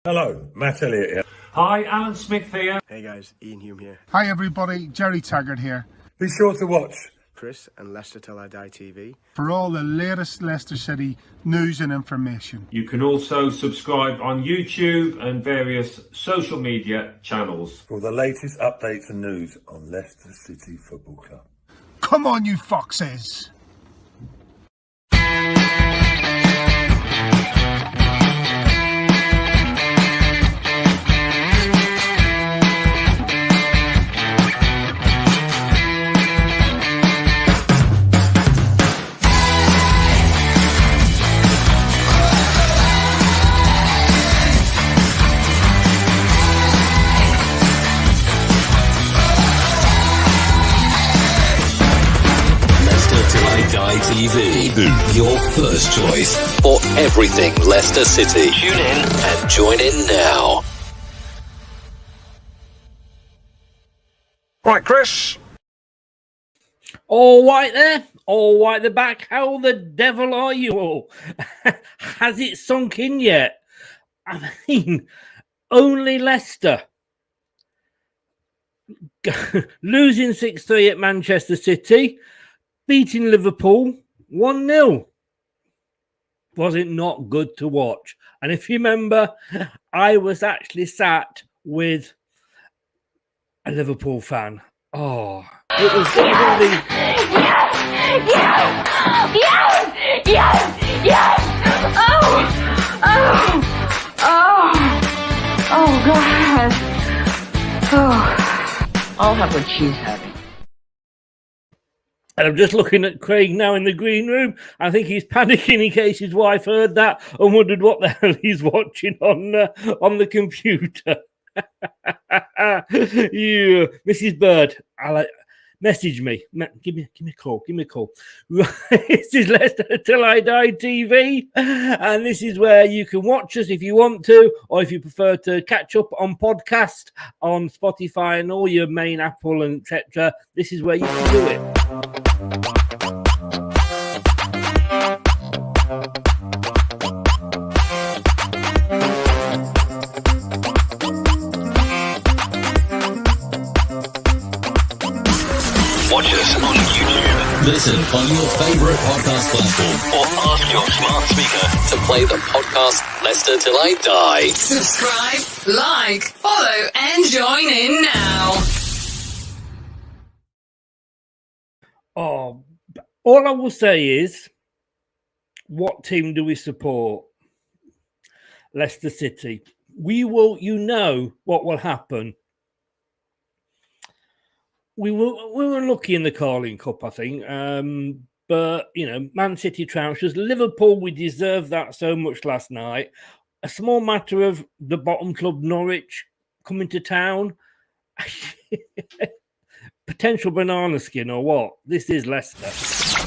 Hello, Matt Elliott here. Hi, Alan Smith here. Hey guys, Ian Hume here. Hi everybody, Jerry Taggart here. Be sure to watch Chris and Leicester Till I Die TV For all the latest Leicester City news and information. You can also subscribe on YouTube and various social media channels. for the latest updates and news on Leicester City Football Club. Come on, you foxes! TV, your first choice for everything Leicester City. Tune in and join in now. Right, Chris. All right there, all right the back. How the devil are you all? Has it sunk in yet? I mean, only Leicester losing 6-3 at Manchester City, beating Liverpool 1-0. Was it not good to watch? And if you remember, I was actually sat with a Liverpool fan. Oh, it was really... Yes! Oh, God. Oh, I'll have what she's having. And I'm just looking at Craig now in the green room. I think he's panicking in case his wife heard that and wondered what the hell he's watching on the computer. You, Mrs. Bird, message me. Give me a call. This is Leicester Till I Die TV, and this is where you can watch us if you want to, or if you prefer to catch up on podcast on Spotify and all your main Apple and etc. This is where you can do it. Watch us on YouTube. Listen on your favorite podcast platform or ask your smart speaker to play the podcast Leicester Till I Die. Subscribe, like, follow, and join in now. Oh, all I will say is, what team do we support? Leicester City. We will, you know what will happen. We were lucky in the Carling Cup, I think. But, you know, Man City trouncers. Liverpool, we deserved that so much last night. A small matter of the bottom club, Norwich, coming to town. Potential banana skin or what? This is Leicester.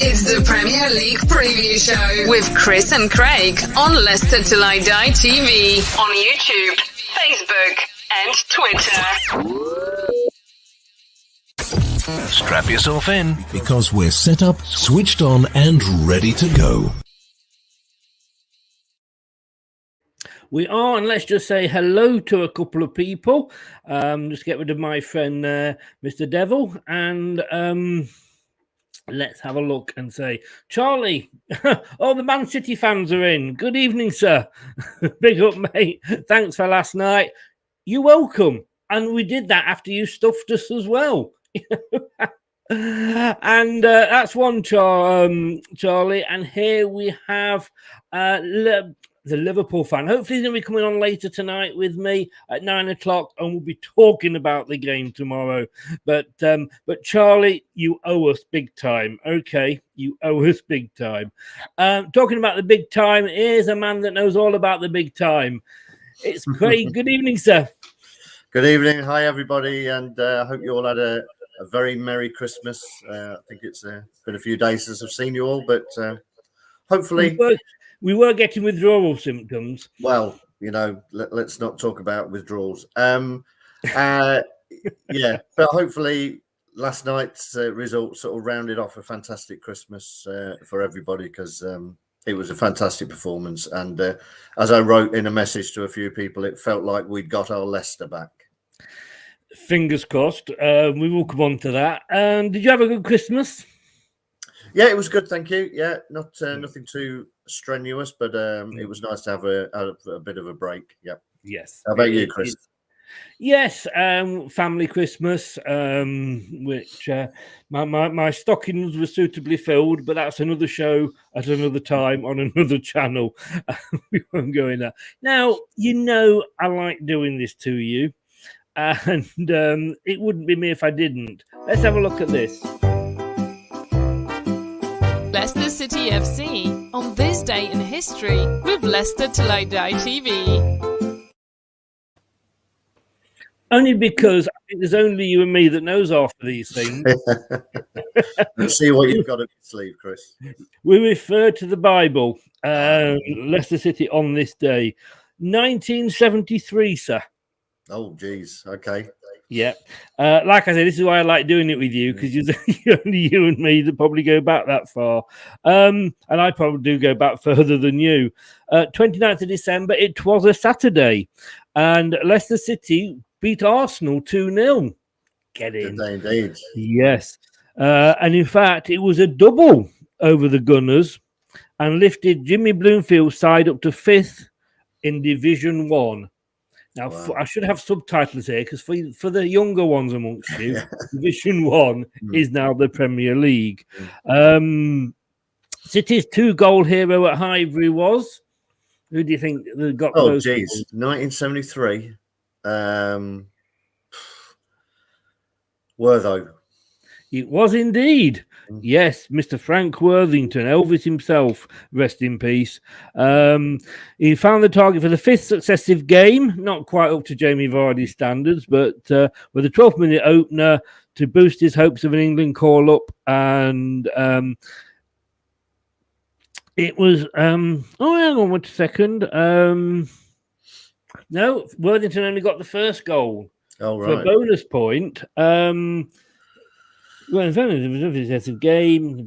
It's the Premier League preview show with Chris and Craig on Leicester Till I Die TV on YouTube, Facebook, and Twitter. Strap yourself in because we're set up, switched on, and ready to go. We are, and let's just say hello to a couple of people. Just get rid of my friend, Mr. Devil, and let's have a look and say, Charlie, oh, the Man City fans are in. Good evening, sir. Big up, mate. Thanks for last night. You're welcome. And we did that after you stuffed us as well. And that's one, Charlie. And here we have the Liverpool fan. Hopefully he's going to be coming on later tonight with me at 9 o'clock, and we'll be talking about the game tomorrow. But Charlie, you owe us big time. Okay, you owe us big time. Talking about the big time, here's a man that knows all about the big time. It's Craig. Good evening, sir. Good evening. Hi, everybody. And I hope you all had a very Merry Christmas. I think it's been a few days since I've seen you all, but hopefully... We were getting withdrawal symptoms. Well, you know, let's not talk about withdrawals. Yeah, but hopefully last night's result sort of rounded off a fantastic Christmas for everybody, because it was a fantastic performance. And as I wrote in a message to a few people, it felt like we'd got our Leicester back. Fingers crossed. We will come on to that. Did you have a good Christmas? Yeah, it was good, thank you. Yeah, not nothing too strenuous, but it was nice to have a bit of a break. Yeah. Yes. How about you, Chris? Yes, family Christmas, which my stockings were suitably filled, but that's another show at another time on another channel. We won't go in that. Now, I like doing this to you, and it wouldn't be me if I didn't. Let's have a look at this. Leicester City FC on this day in history with Leicester Till I Die TV. Only because I think there's only you and me that knows half of these things. Let's see what you've got up your sleeve, Chris. We refer to the Bible, Leicester City on this day. 1973, sir. Oh, geez. Okay. Yeah. Like I said, this is why I like doing it with you, because only you and me that probably go back that far. And I probably do go back further than you. 29th of December, it was a Saturday. And Leicester City beat Arsenal 2-0. Get in. Good day, indeed. Yes. And in fact, it was a double over the Gunners and lifted Jimmy Bloomfield's side up to 5th in Division 1. Now, Wow. I should have subtitles here because for the younger ones amongst you, Division 1 is now the Premier League. City's 2-goal hero at Highbury was? Who do you think got those? Oh, geez. 1973. Wortho. It was indeed. Yes, Mr. Frank Worthington, Elvis himself, rest in peace. He found the target for the 5th successive game, not quite up to Jamie Vardy's standards, but with a 12-minute opener to boost his hopes of an England call-up. And it was... hang on 1 second. No, Worthington only got the first goal. Oh, right. For a bonus point. Well, it's a game,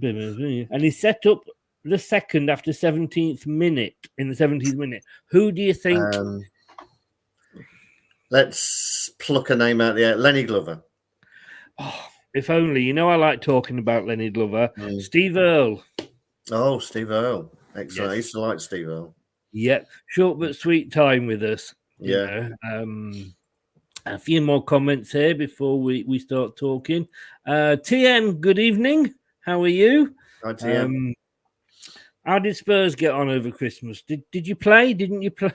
and he set up the second after 17th minute. In the 17th minute, who do you think? Let's pluck a name out of the air. Lenny Glover. Oh, if only. I like talking about Lenny Glover. Steve Earle. Oh, Steve Earle. Excellent. Yes. I used to like Steve Earle. Yep, short but sweet time with us. Yeah. A few more comments here before we start talking. TM, good evening. How are you? Hi, TM. How did Spurs get on over Christmas? Did you play? Didn't you play?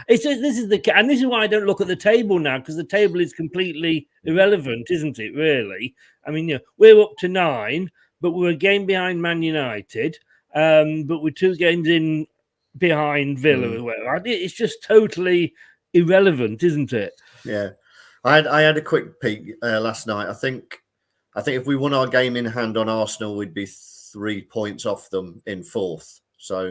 This is why I don't look at the table now, because the table is completely irrelevant, isn't it? Really? I mean, we're up to 9, but we're a game behind Man United. But we're 2 games in behind Villa. It's just totally irrelevant, isn't it? Yeah, I had a quick peek last night. I think if we won our game in hand on Arsenal, we'd be 3 points off them in 4th. So,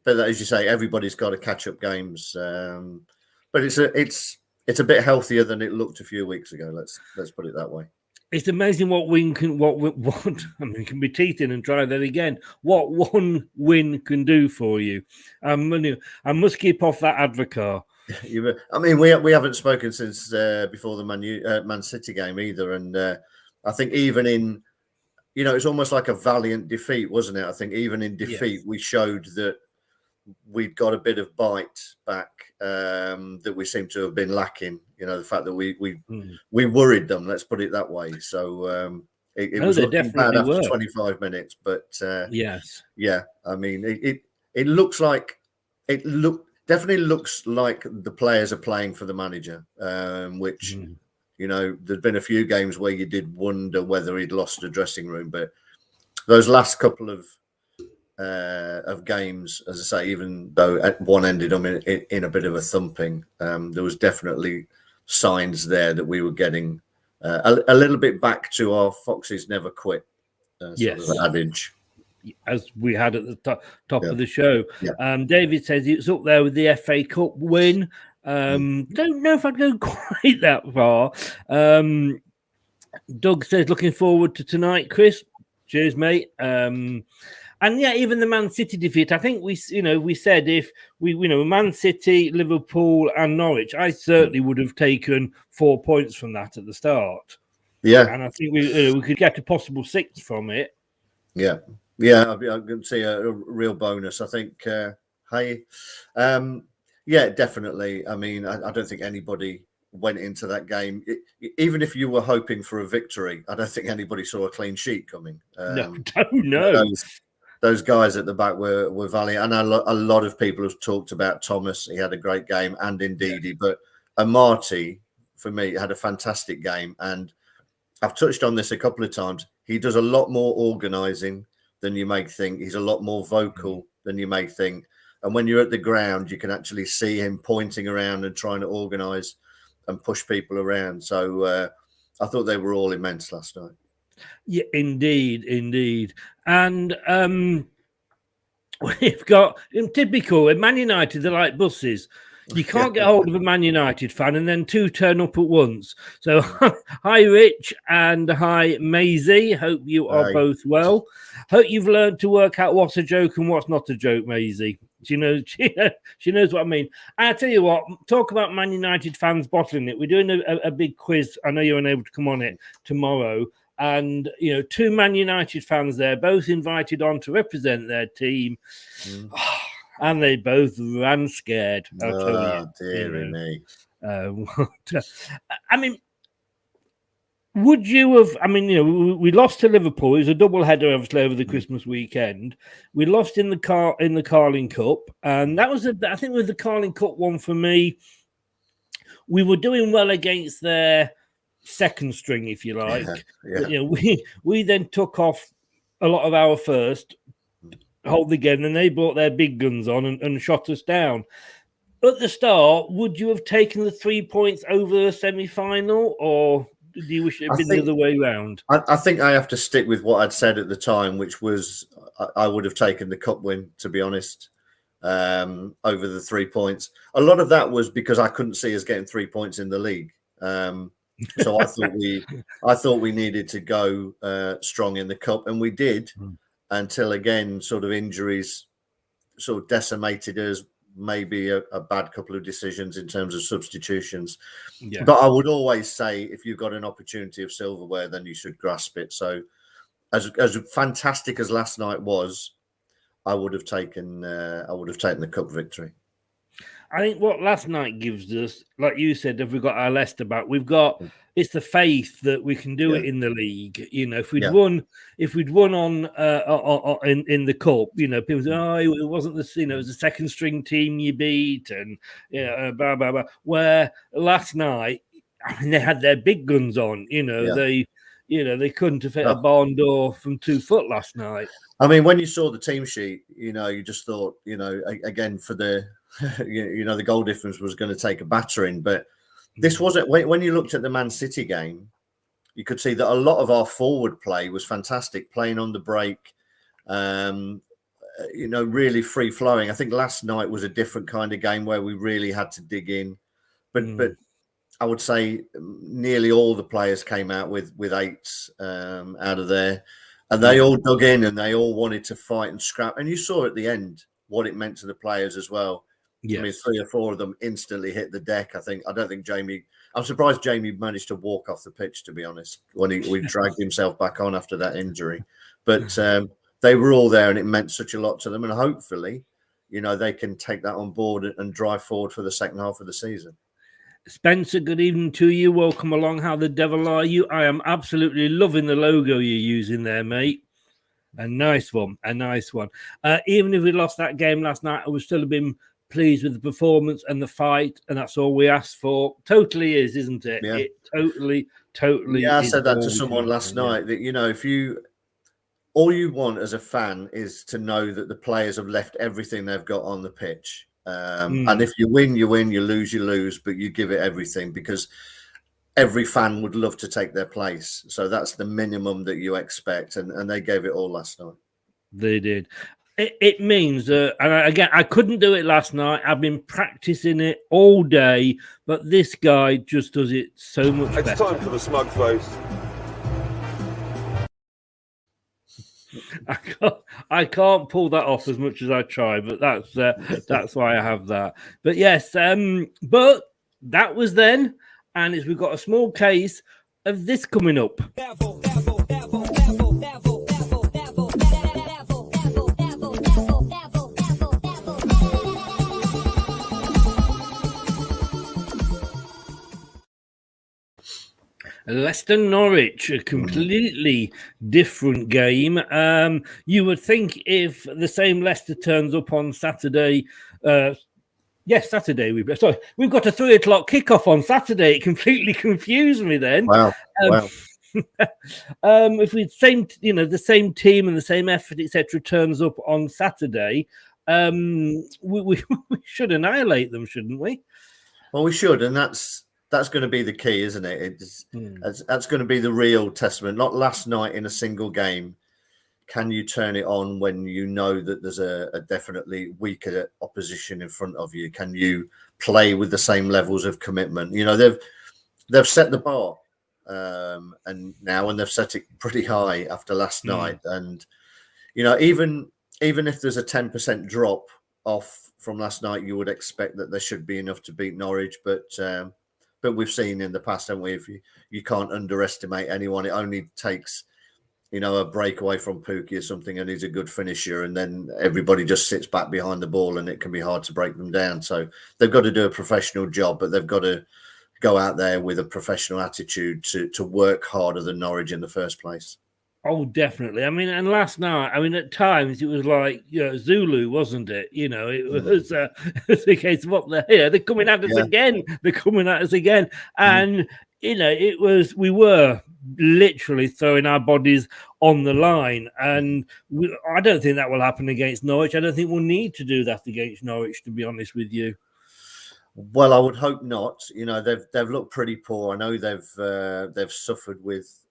but as you say, everybody's got to catch up games. But it's a bit healthier than it looked a few weeks ago. Let's put it that way. It's amazing what I mean, can be teething and try that again. What one win can do for you. I must keep off that Advocar. I mean, we haven't spoken since before the Man City game either, and I think even in, it's almost like a valiant defeat, wasn't it? I think even in defeat, we showed that we'd got a bit of bite back that we seem to have been lacking. The fact that we worried them. Let's put it that way. So it was looking bad after 25 minutes, but yes, yeah. I mean, it looks like definitely looks like the players are playing for the manager, which, there'd been a few games where you did wonder whether he'd lost a dressing room. But those last couple of games, as I say, even though one ended in a bit of a thumping, there was definitely signs there that we were getting a little bit back to our Foxes never quit sort of adage. As we had at the top of the show. David says it's up there with the FA Cup win. Don't know if I'd go quite that far. Doug says looking forward to tonight, Chris. Cheers, mate. And yeah, even the Man City defeat, I think we said if we Man City, Liverpool, and Norwich, I certainly would have taken 4 points from that at the start. Yeah, and I think we could get a possible 6 from it. Yeah, I can see a real bonus. I think. Yeah, definitely. I mean, I don't think anybody went into that game, even if you were hoping for a victory. I don't think anybody saw a clean sheet coming. No. Those guys at the back were valiant, and a lot of people have talked about Thomas. He had a great game, and Ndidi, but Marty, for me, had a fantastic game. And I've touched on this a couple of times. He does a lot more organising than you may think. He's a lot more vocal than you may think. And when you're at the ground, you can actually see him pointing around and trying to organise and push people around. So I thought they were all immense last night. Yeah, indeed. And we've got, in typical, at Man United, they're like buses. You can't get hold of a Man United fan and then 2 turn up at once. So hi, Rich, and hi, Maisie. Hope you are both well. Hope you've learned to work out what's a joke and what's not a joke, Maisie. She knows what I mean. I tell you what, talk about Man United fans bottling it. We're doing a big quiz. I know you're unable to come on it tomorrow. And, 2 Man United fans there, both invited on to represent their team. And they both ran scared. I'll tell you. Dear me. I mean, would you have? I mean, we lost to Liverpool. It was a double header, obviously, over the Christmas weekend. We lost in the Carling Cup, and that was I think with the Carling Cup one for me. We were doing well against their second string, if you like. Yeah. But, we then took off a lot of our first. Hold the game, and they brought their big guns on and shot us down. At the start, would you have taken the 3 points over a semi-final, or do you wish it had been the other way around? I think I have to stick with what I'd said at the time, which was I would have taken the cup win, to be honest, over the 3 points. A lot of that was because I couldn't see us getting 3 points in the league. So I thought we needed to go strong in the cup, and we did. Until again, sort of injuries sort of decimated us, maybe a bad couple of decisions in terms of substitutions. Yeah. But I would always say if you've got an opportunity of silverware, then you should grasp it. So as fantastic as last night was, I would have taken the cup victory. I think what last night gives us, like you said, if we've got our Leicester back, it's the faith that we can do it in the league. If we'd won on in the cup, people say, it wasn't it was a second string team you beat, and blah blah blah. Where last night, I mean, they had their big guns on. They couldn't have hit a barn door from 2 foot last night. I mean, when you saw the team sheet, you just thought, again for the. The goal difference was going to take a battering, but this wasn't. When you looked at the Man City game, you could see that a lot of our forward play was fantastic, playing on the break, really free flowing. I think last night was a different kind of game where we really had to dig in, but I would say nearly all the players came out with 8s out of there, and they all dug in and they all wanted to fight and scrap. And you saw at the end what it meant to the players as well. Yes. I mean, 3 or 4 of them instantly hit the deck. I'm surprised Jamie managed to walk off the pitch, to be honest, when we dragged himself back on after that injury. But they were all there, and it meant such a lot to them. And hopefully, they can take that on board and drive forward for the second half of the season. Spencer, good evening to you. Welcome along. How the devil are you? I am absolutely loving the logo you're using there, mate. A nice one. Even if we lost that game last night, I would still have been pleased with the performance and the fight, and that's all we asked for. Totally is, isn't it? Yeah. It totally. Yeah, I said that to someone last night. That if all you want as a fan is to know that the players have left everything they've got on the pitch, and if you win, you win. You lose, but you give it everything, because every fan would love to take their place. So that's the minimum that you expect. And they gave it all last night. They did. It means and again, I couldn't do it last night. I've been practicing it all day, but this guy just does it so much better. It's time for the smug face. I can't pull that off as much as I try, but that's why I have that. But yes, but that was then, and we've got a small case of this coming up. Leicester Norwich, a completely different game. You would think if the same Leicester turns up on Saturday, Saturday. We've got a 3:00 kickoff on Saturday. It completely confused me then. Wow. If we the same team and the same effort, etc., turns up on Saturday, we should annihilate them, shouldn't we? Well, we should, and that's going to be the key, isn't it? That's going to be the real testament. Not last night in a single game. Can you turn it on when you know that there's a definitely weaker opposition in front of you? Can you play with the same levels of commitment? You know, they've set the bar, and they've set it pretty high after last night. And you know, even if there's a 10% drop off from last night, you would expect that there should be enough to beat Norwich. But we've seen in the past, haven't we? If you can't underestimate anyone, it only takes, you know, a breakaway from Pookie or something, and he's a good finisher, and then everybody just sits back behind the ball, and it can be hard to break them down. So they've got to do a professional job, but they've got to go out there with a professional attitude to work harder than Norwich in the first place. Oh, definitely. I mean, and last night, I mean, at times it was like, Zulu, wasn't it? You know, it was a case of what they're coming at us again. They're coming at us again. And, you know, we were literally throwing our bodies on the line. And I don't think that will happen against Norwich. I don't think we'll need to do that against Norwich, to be honest with you. Well, I would hope not. You know, they've looked pretty poor. I know they've suffered with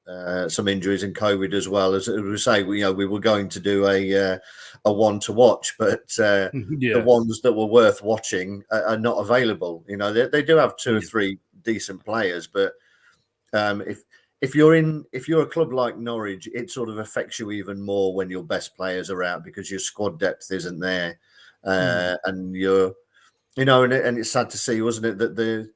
some injuries and COVID as well. As we say, we were going to do a one to watch, but the ones that were worth watching are not available. You know, they do have two or three decent players, but if you're a club like Norwich, it sort of affects you even more when your best players are out, because your squad depth isn't there, and you're. You know, and it's sad to see, wasn't it, that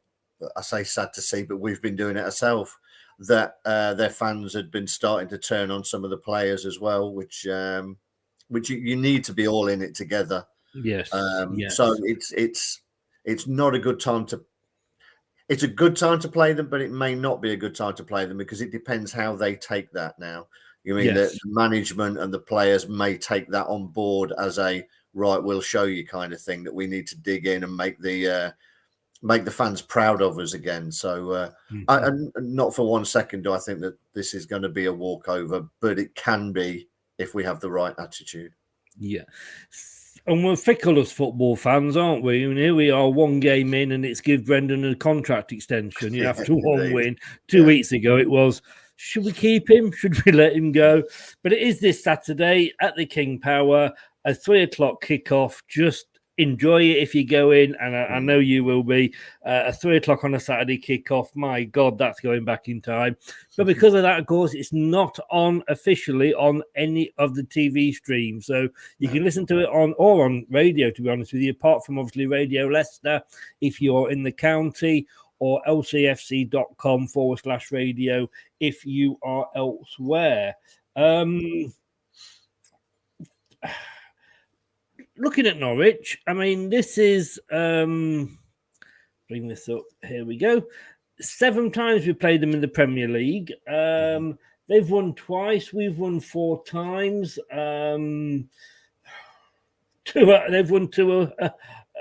I say sad to see, but we've been doing it ourselves, that their fans had been starting to turn on some of the players as well, which you need to be all in it together. Yes. So it's not a good time to. It's a good time to play them, but it may not be a good time to play them, because it depends how they take that now. You mean the management and the players may take that on board as a right, we'll show you kind of thing, that we need to dig in and make the fans proud of us again. So and not for 1 second do I think that this is going to be a walkover, but it can be if we have the right attitude. Yeah. And we're fickle as football fans, aren't we? I mean, here we are, one game in, and it's give Brendan a contract extension. You after one win. 2 weeks ago it was, should we keep him? Should we let him go? But it is this Saturday at the King Power, a 3:00 kickoff. Just enjoy it if you go in, and I know you will be. A 3:00 on a Saturday kickoff. My God, that's going back in time. But because of that, of course, it's not on officially on any of the TV streams. So you can listen to it on radio, to be honest with you, apart from obviously Radio Leicester if you're in the county, or lcfc.com/radio if you are elsewhere. Looking at Norwich, I mean, this is bring this up. Here we go. 7 times we played them in the Premier League. They've won twice. We've won 4 times. They've won 2.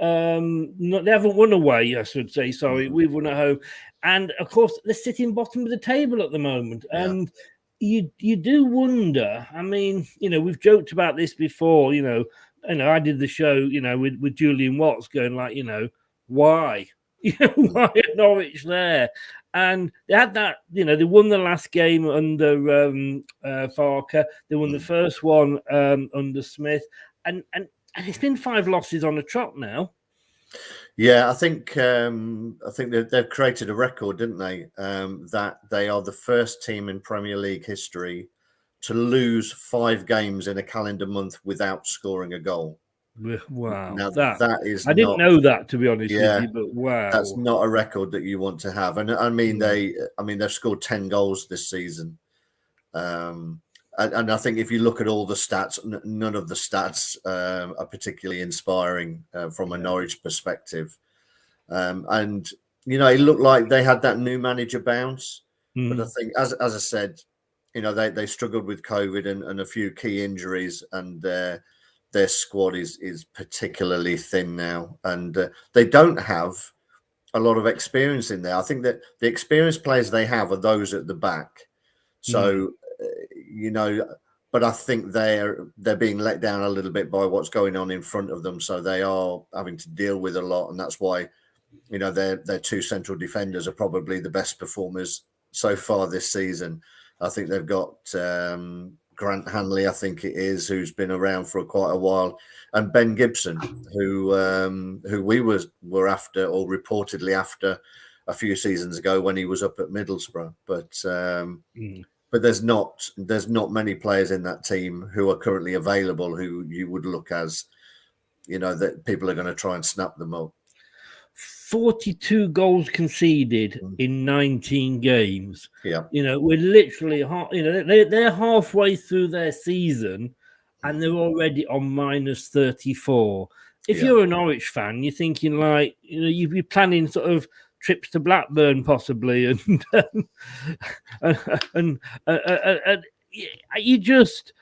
They haven't won away, I should say. Sorry, we've won at home, and of course they're sitting bottom of the table at the moment. And you do wonder. I mean, you know, we've joked about this before. You know, I did the show, you know, with Julian Watts, going like, you know, why? Why are Norwich there? And they had that, you know, they won the last game under Farker. They won the first one under Smith, and it's been 5 losses on the trot now. Yeah, I think they've created a record, didn't they? That they are the first team in Premier League history to lose 5 games in a calendar month without scoring a goal. Wow, Now that is I didn't not, know that, to be honest yeah, with you, but wow, that's not a record that you want to have. And I mean, they've scored 10 goals this season. And I think if you look at all the stats, none of the stats are particularly inspiring from a Norwich perspective. And it looked like they had that new manager bounce, but I think, as I said, they struggled with COVID and a few key injuries, and their squad is particularly thin now, and they don't have a lot of experience in there. I think that the experienced players they have are those at the back. So, but I think they're being let down a little bit by what's going on in front of them. So they are having to deal with a lot, and that's why, their 2 central defenders are probably the best performers so far this season. I think they've got Grant Hanley, I think it is, who's been around for quite a while, and Ben Gibson, who we were after, or reportedly after, a few seasons ago when he was up at Middlesbrough. But there's not many players in that team who are currently available who you would look as, that people are going to try and snap them up. 42 goals conceded in 19 games. Yeah. We're literally, they're halfway through their season and they're already on minus 34. If you're a Norwich fan, you're thinking like, you'd be planning sort of trips to Blackburn possibly. And you just...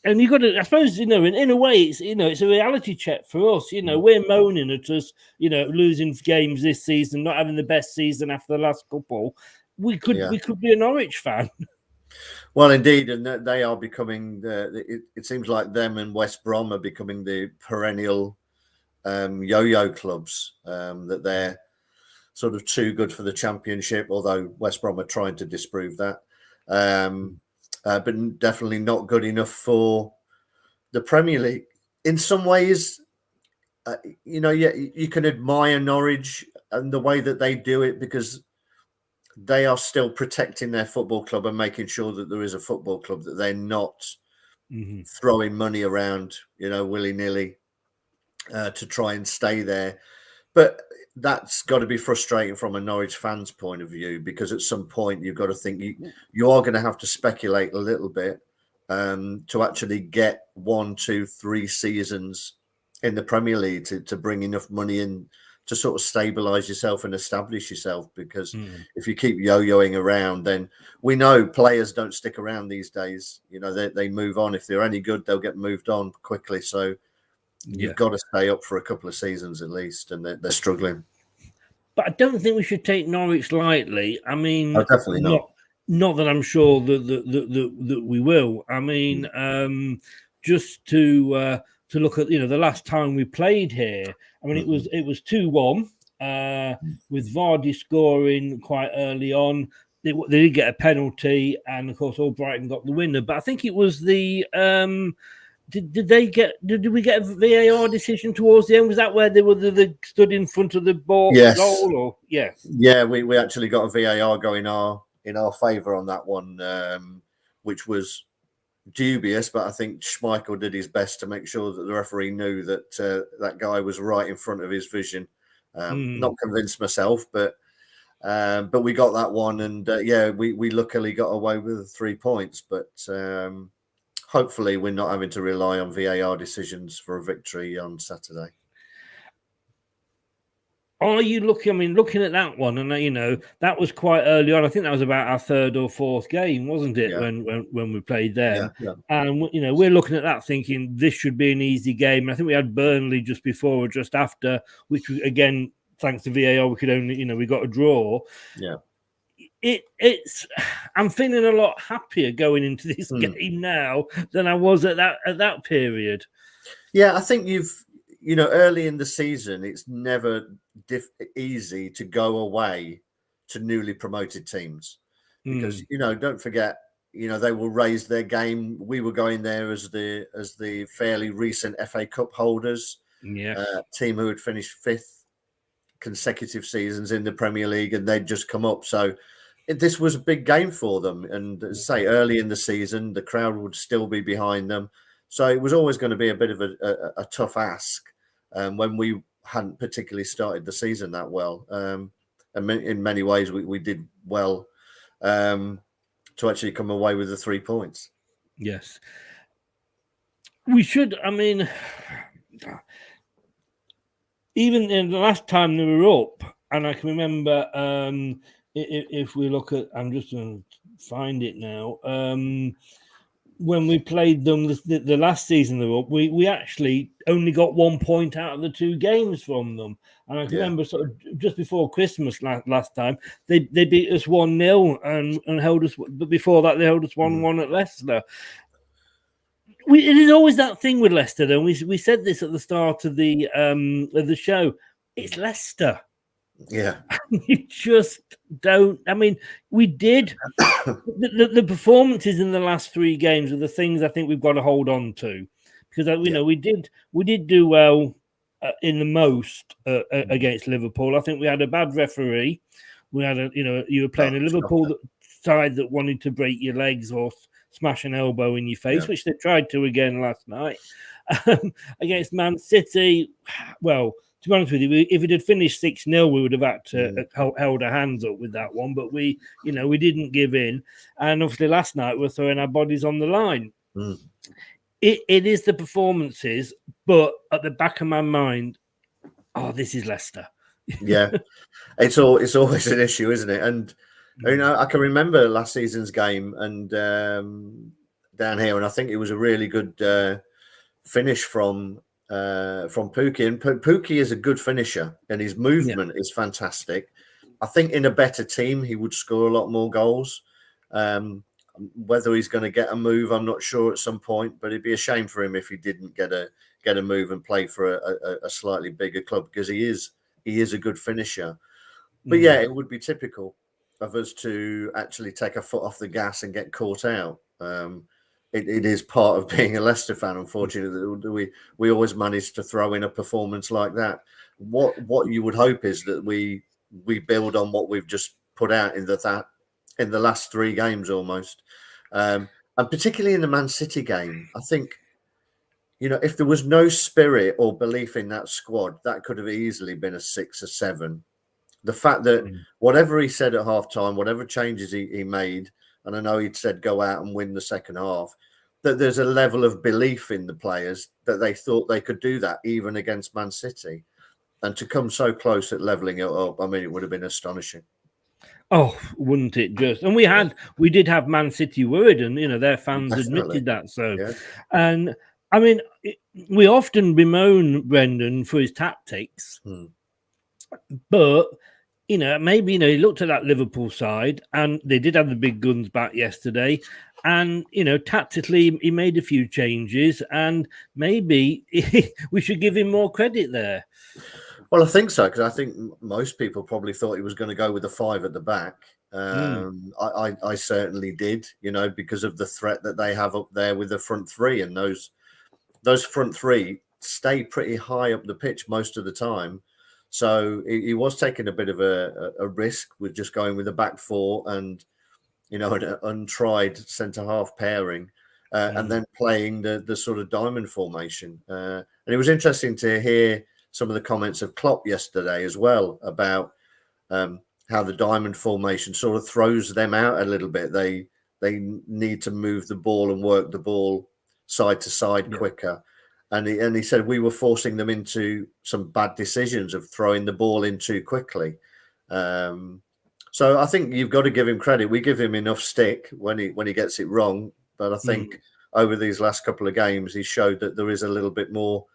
And you got to, I suppose, in a way, it's a reality check for us. We're moaning at us, losing games this season, not having the best season after the last couple. We could be a Norwich fan. Well, indeed, and they are becoming. It seems like them and West Brom are becoming the perennial yo-yo clubs. That they're sort of too good for the Championship, although West Brom are trying to disprove that. But definitely not good enough for the Premier League. In some ways, you can admire Norwich and the way that they do it, because they are still protecting their football club and making sure that there is a football club, that they're not throwing money around, willy-nilly to try and stay there. But that's got to be frustrating from a Norwich fan's point of view, because at some point you've got to think you are going to have to speculate a little bit to actually get 1, 2, 3 seasons in the Premier League to bring enough money in to sort of stabilise yourself and establish yourself. Because if you keep yo-yoing around, then we know players don't stick around these days. They move on. If they're any good, they'll get moved on quickly. So you've got to stay up for a couple of seasons at least, and they're struggling. But I don't think we should take Norwich lightly. I mean, definitely not. Not that I'm sure that we will. I mean, just to look at the last time we played here. I mean, it was 2-1 with Vardy scoring quite early on. They did get a penalty, and of course, all Brighton got the winner. But I think it was the. Did we get a VAR decision towards the end? Was that where they stood in front of the ball? Yes. Goal, or yes? Yeah, we actually got a VAR going in our favour on that one, which was dubious. But I think Schmeichel did his best to make sure that the referee knew that that guy was right in front of his vision. Not convinced myself, but we got that one, and we luckily got away with the 3 points, but. Hopefully, we're not having to rely on VAR decisions for a victory on Saturday. Are you looking? I mean, looking at that one, and that was quite early on. I think that was about our 3rd or 4th game, wasn't it? Yeah. When we played them, yeah. And we're looking at that thinking this should be an easy game. And I think we had Burnley just before or just after, which again, thanks to VAR, we could only we got a draw. Yeah. It's I'm feeling a lot happier going into this game now than I was at that period. Yeah, I think early in the season, it's never easy to go away to newly promoted teams, because don't forget, they will raise their game. We were going there as the fairly recent FA Cup holders, team who had finished 5th consecutive seasons in the Premier League, and they'd just come up. So this was a big game for them. And as I say, early in the season, the crowd would still be behind them. So it was always going to be a bit of a tough ask when we hadn't particularly started the season that well. And in many ways, we did well to actually come away with the 3 points. Yes. We should, I mean, even in the last time they were up, and I can remember if we look at, I'm just going to find it now, when we played them the last season they were up, we actually only got 1 point out of the 2 games from them. And I can remember sort of just before Christmas last time, they beat us 1-0 and held us, but before that they held us 1-1 at Leicester. It is always that thing with Leicester, though. We said this at the start of the show. It's Leicester. Yeah. You just don't. I mean, we did the performances in the last 3 games are the things I think we've got to hold on to, because know we did do well in the most against Liverpool. I think we had a bad referee. We had you were playing a Liverpool side that wanted to break your legs or smash an elbow in your face, which they tried to again last night. Against Man City, well, to be honest with you, if it had finished 6-0, we would have had to held our hands up with that one. But we didn't give in. And obviously last night we're throwing our bodies on the line. It is the performances, but at the back of my mind, this is Leicester. Yeah, it's always an issue, isn't it? And I can remember last season's game and down here, and I think it was a really good finish from Pukki. And Pukki is a good finisher, and his movement is fantastic. I think in a better team, he would score a lot more goals. Whether he's going to get a move, I'm not sure at some point, but it'd be a shame for him if he didn't get a move and play for a slightly bigger club, because he is a good finisher. But yeah, it would be typical of us to actually take a foot off the gas and get caught out. It is part of being a Leicester fan, unfortunately. We always manage to throw in a performance like that. What you would hope is that we build on what we've just put out in the last 3 games almost, and particularly in the Man City game. I think if there was no spirit or belief in that squad, that could have easily been a 6 or 7. The fact that whatever he said at halftime, whatever changes he made, and I know he'd said go out and win the second half, that there's a level of belief in the players that they thought they could do that even against Man City. And to come so close at levelling it up, I mean, it would have been astonishing. Oh, wouldn't it just? And we did have Man City worried, and their fans admitted that. So, and I mean, we often bemoan Brendan for his tactics, but maybe he looked at that Liverpool side, and they did have the big guns back yesterday, and tactically he made a few changes, and maybe we should give him more credit there. Well, I think so, because I think most people probably thought he was going to go with a 5 at the back. I certainly did, because of the threat that they have up there with the front 3, and those front 3 stay pretty high up the pitch most of the time. So he was taking a bit of a risk with just going with a back 4 and an untried centre half pairing, and then playing the sort of diamond formation. And it was interesting to hear some of the comments of Klopp yesterday as well about how the diamond formation sort of throws them out a little bit. They need to move the ball and work the ball side to side quicker. And he said we were forcing them into some bad decisions of throwing the ball in too quickly. So I think you've got to give him credit. We give him enough stick when he gets it wrong. But I think over these last couple of games, he showed that there is a little bit more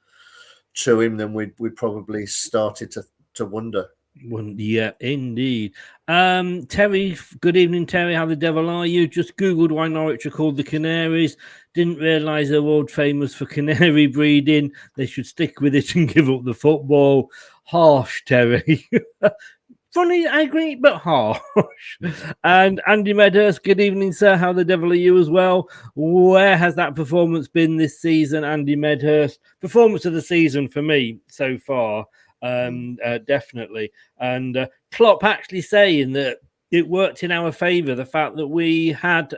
to him than we probably started to wonder. Yeah, indeed. Terry, good evening, Terry. How the devil are you? Just Googled why Norwich are called the Canaries. Didn't realise they're world famous for canary breeding. They should stick with it and give up the football. Harsh, Terry. Funny, I agree, but harsh. And Andy Medhurst, good evening, sir. How the devil are you as well? Where has that performance been this season, Andy Medhurst? Performance of the season for me so far. Definitely. And Klopp actually saying that it worked in our favour. The fact that we had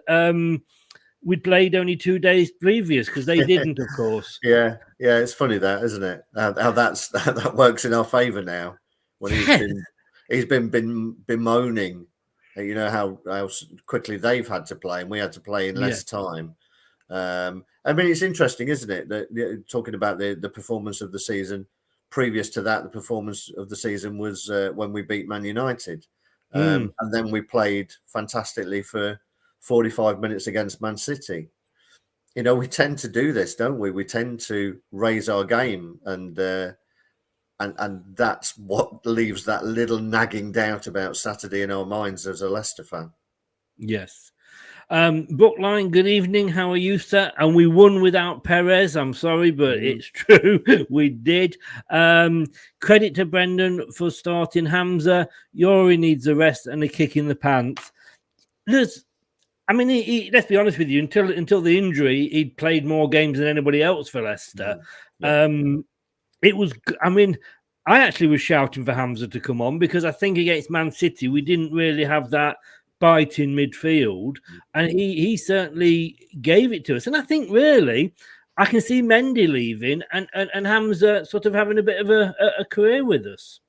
we'd played only 2 days previous because they didn't, of course. Yeah, it's funny that, isn't it? How that works in our favour now. When he's been bemoaning, you know, how quickly they've had to play, and we had to play in less time. I mean, it's interesting, isn't it? That talking about the performance of the season. Previous to that, the performance of the season was when we beat Man United, and then we played fantastically for 45 minutes against Man City. You know, we tend to do this, don't we? We tend to raise our game, and that's what leaves that little nagging doubt about Saturday in our minds as a Leicester fan. Yes. Brookline, good evening. How are you, sir? And we won without Perez. I'm sorry, but it's true. We did. Credit to Brendan for starting Hamza. Yori needs a rest and a kick in the pants. Let's be honest with you, until the injury, he'd played more games than anybody else for Leicester. I actually was shouting for Hamza to come on because I think against Man City, we didn't really have that bite in midfield, and he certainly gave it to us. And I think really I can see Mendy leaving and Hamza sort of having a bit of a career with us.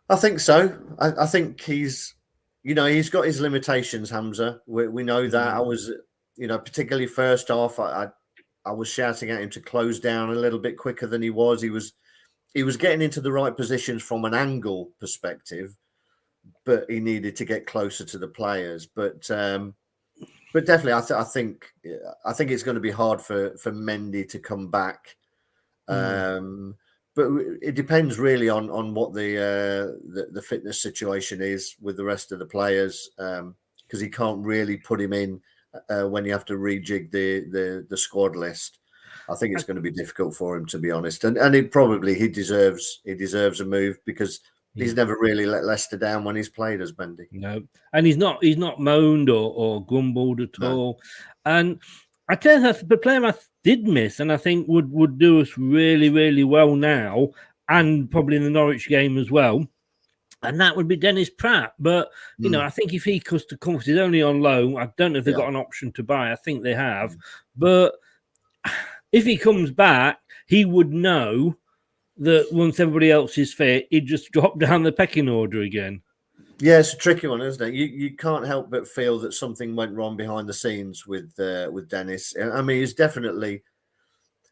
I think so. I think he's got his limitations, Hamza. We know that. I was, particularly first half, I was shouting at him to close down a little bit quicker than he was. He was getting into the right positions from an angle perspective, but he needed to get closer to the players. But definitely, I think it's going to be hard for Mendy to come back. But it depends really on what the fitness situation is with the rest of the players, because he can't really put him in when you have to rejig the squad list. I think it's going to be difficult for him, to be honest, and he deserves a move because he's never really let Leicester down when he's played as Mendy. No, and he's not moaned or grumbled at all. And I tell you, the player I did miss, and I think would do us really, really well now, and probably in the Norwich game as well, and that would be Dennis Pratt. But I think if he comes to come, he's only on loan. I don't know if they've got an option to buy. I think they have, but if he comes back, he would know that once everybody else is fit, he'd just drop down the pecking order again. Yeah, it's a tricky one, isn't it? You can't help but feel that something went wrong behind the scenes with Dennis. I mean,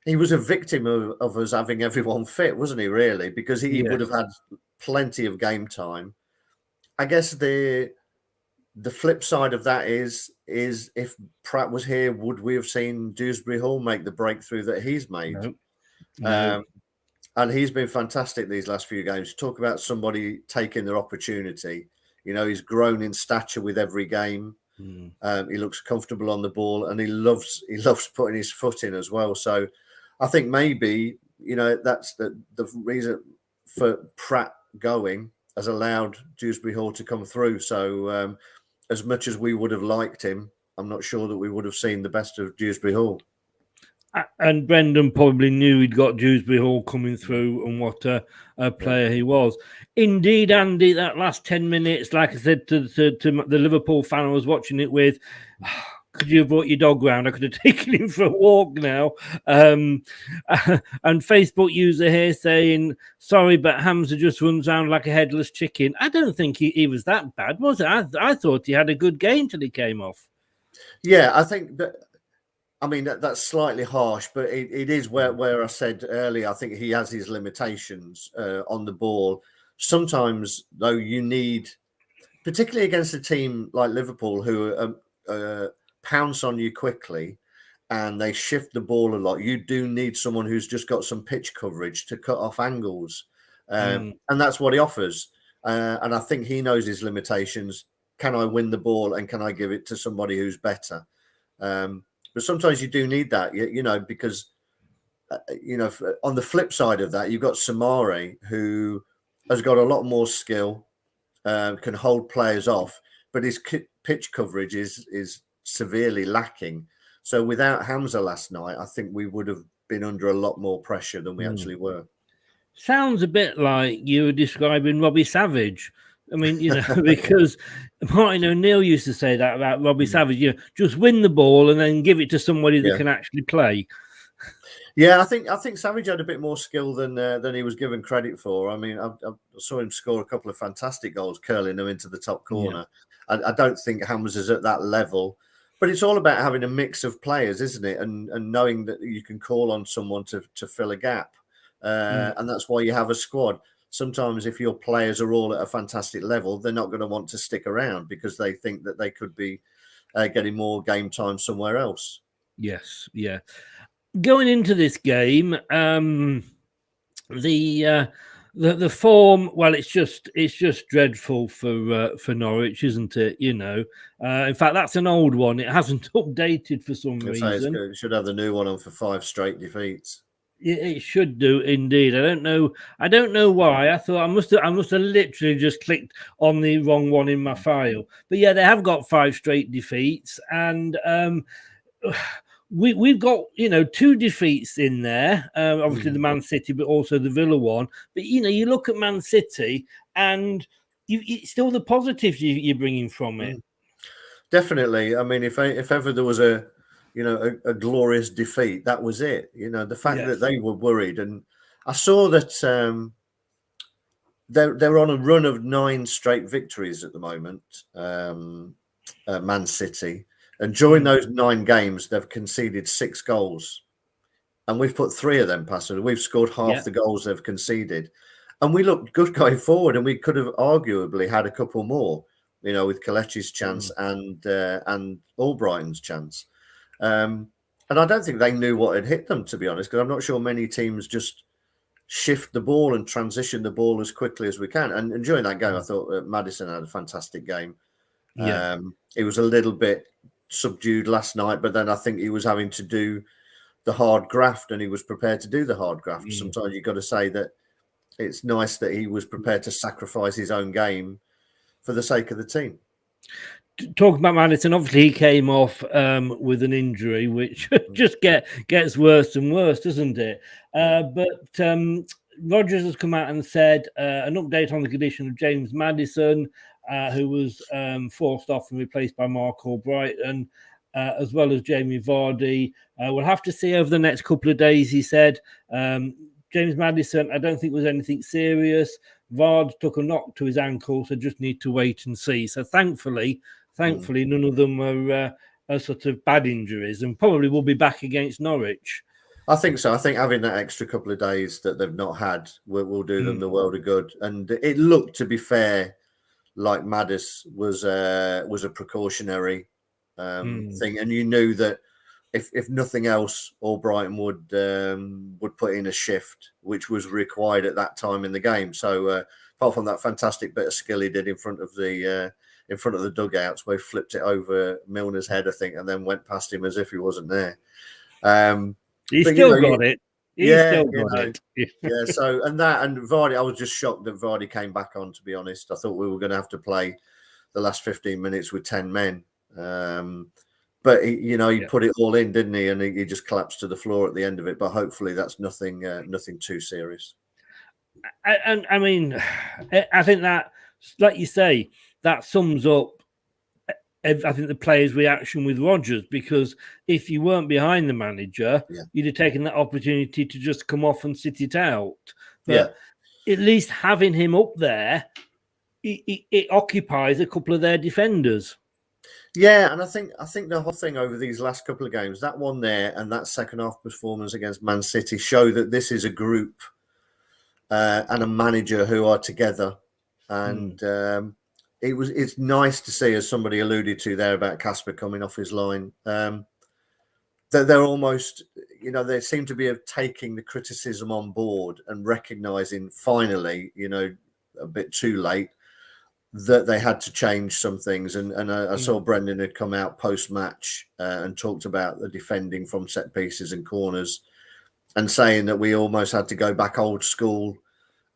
he was a victim of us having everyone fit, wasn't he? Really, because he would have had plenty of game time. I guess the flip side of that is if Pratt was here, would we have seen Dewsbury Hall make the breakthrough that he's made? No. And he's been fantastic these last few games. Talk about somebody taking their opportunity. He's grown in stature with every game. He looks comfortable on the ball, and he loves putting his foot in as well. So I think maybe that's the reason for Pratt going has allowed Dewsbury Hall to come through. So as much as we would have liked him, I'm not sure that we would have seen the best of Dewsbury Hall. And Brendan probably knew he'd got Dewsbury Hall coming through and what a player he was. Indeed, Andy, that last 10 minutes, like I said to the Liverpool fan I was watching it with, could you have brought your dog round? I could have taken him for a walk now. And Facebook user here saying, sorry, but Hamza just runs around like a headless chicken. I don't think he was that bad, was it? I thought he had a good game till he came off. Yeah, I think that. I mean, that's slightly harsh, but it is where I said earlier, I think he has his limitations on the ball. Sometimes, though, you need, particularly against a team like Liverpool, who pounce on you quickly and they shift the ball a lot, you do need someone who's just got some pitch coverage to cut off angles. And that's what he offers. And I think he knows his limitations. Can I win the ball and can I give it to somebody who's better? But sometimes you do need that, because, on the flip side of that, you've got Samari, who has got a lot more skill, can hold players off, but his pitch coverage is severely lacking. So without Hamza last night, I think we would have been under a lot more pressure than we actually were. Sounds a bit like you were describing Robbie Savage I mean, because Martin O'Neill used to say that about Robbie Savage. Just win the ball and then give it to somebody that can actually play. Yeah, I think Savage had a bit more skill than he was given credit for. I mean, I saw him score a couple of fantastic goals, curling them into the top corner. Yeah. I don't think Hams is at that level, but it's all about having a mix of players, isn't it? And knowing that you can call on someone to fill a gap, and that's why you have a squad. Sometimes if your players are all at a fantastic level, they're not going to want to stick around because they think that they could be getting more game time somewhere else. Yes, yeah. Going into this game, the form, well, it's just dreadful for Norwich, isn't it? In fact, that's an old one. It hasn't updated for some reason. It should have the new one on for 5 straight defeats. It should do indeed. I don't know why. I thought I must have literally just clicked on the wrong one in my file. But yeah, they have got 5 straight defeats, and we've got 2 defeats in there. Obviously the Man City, but also the Villa one. But you look at Man City, and it's still the positives you're bringing from it. Definitely. I mean, if ever there was a glorious defeat, that was it. The fact that they were worried, and I saw that they're on a run of 9 straight victories at the moment, Man City, and during those 9 games, they've conceded 6 goals, and we've put 3 of them past them. We've scored half the goals they've conceded, and we looked good going forward, and we could have arguably had a couple more, with Kelechi's chance and Albrighton's chance. And I don't think they knew what had hit them, to be honest, because I'm not sure many teams just shift the ball and transition the ball as quickly as we can. And during that game, I thought Maddison had a fantastic game. Yeah. It was a little bit subdued last night, but then I think he was having to do the hard graft, and he was prepared to do the hard graft. Sometimes you've got to say that it's nice that he was prepared to sacrifice his own game for the sake of the team. Talking about Maddison, obviously he came off with an injury, which just gets worse and worse, doesn't it? But Rodgers has come out and said an update on the condition of James Maddison, who was forced off and replaced by Mark Albrighton, as well as Jamie Vardy. We'll have to see over the next couple of days, he said. James Maddison, I don't think was anything serious. Vard took a knock to his ankle, so just need to wait and see. So thankfully, none of them are sort of bad injuries, and probably will be back against Norwich. I think so. I think having that extra couple of days that they've not had will do them the world of good. And it looked, to be fair, like Maddis was a precautionary thing, and you knew that if nothing else, Albrighton would put in a shift, which was required at that time in the game. So apart from that fantastic bit of skill he did in front of the dugouts, where he flipped it over Milner's head, I think, and then went past him as if he wasn't there. He still got it. Yeah. So and Vardy, I was just shocked that Vardy came back on. To be honest, I thought we were going to have to play the last 15 minutes with 10 men. But he put it all in, didn't he? And he just collapsed to the floor at the end of it. But hopefully, that's nothing too serious. And I mean, I think that, like you say, that sums up, I think, the players' reaction with Rodgers, because if you weren't behind the manager, you'd have taken that opportunity to just come off and sit it out. But at least having him up there, it occupies a couple of their defenders. Yeah, and I think the whole thing over these last couple of games, that one there and that second half performance against Man City, show that this is a group and a manager who are together. And it's nice to see, as somebody alluded to there about Kasper coming off his line, that they're almost, they seem to be taking the criticism on board and recognising finally, a bit too late, that they had to change some things. And I saw Brendan had come out post-match and talked about the defending from set pieces and corners, and saying that we almost had to go back old school.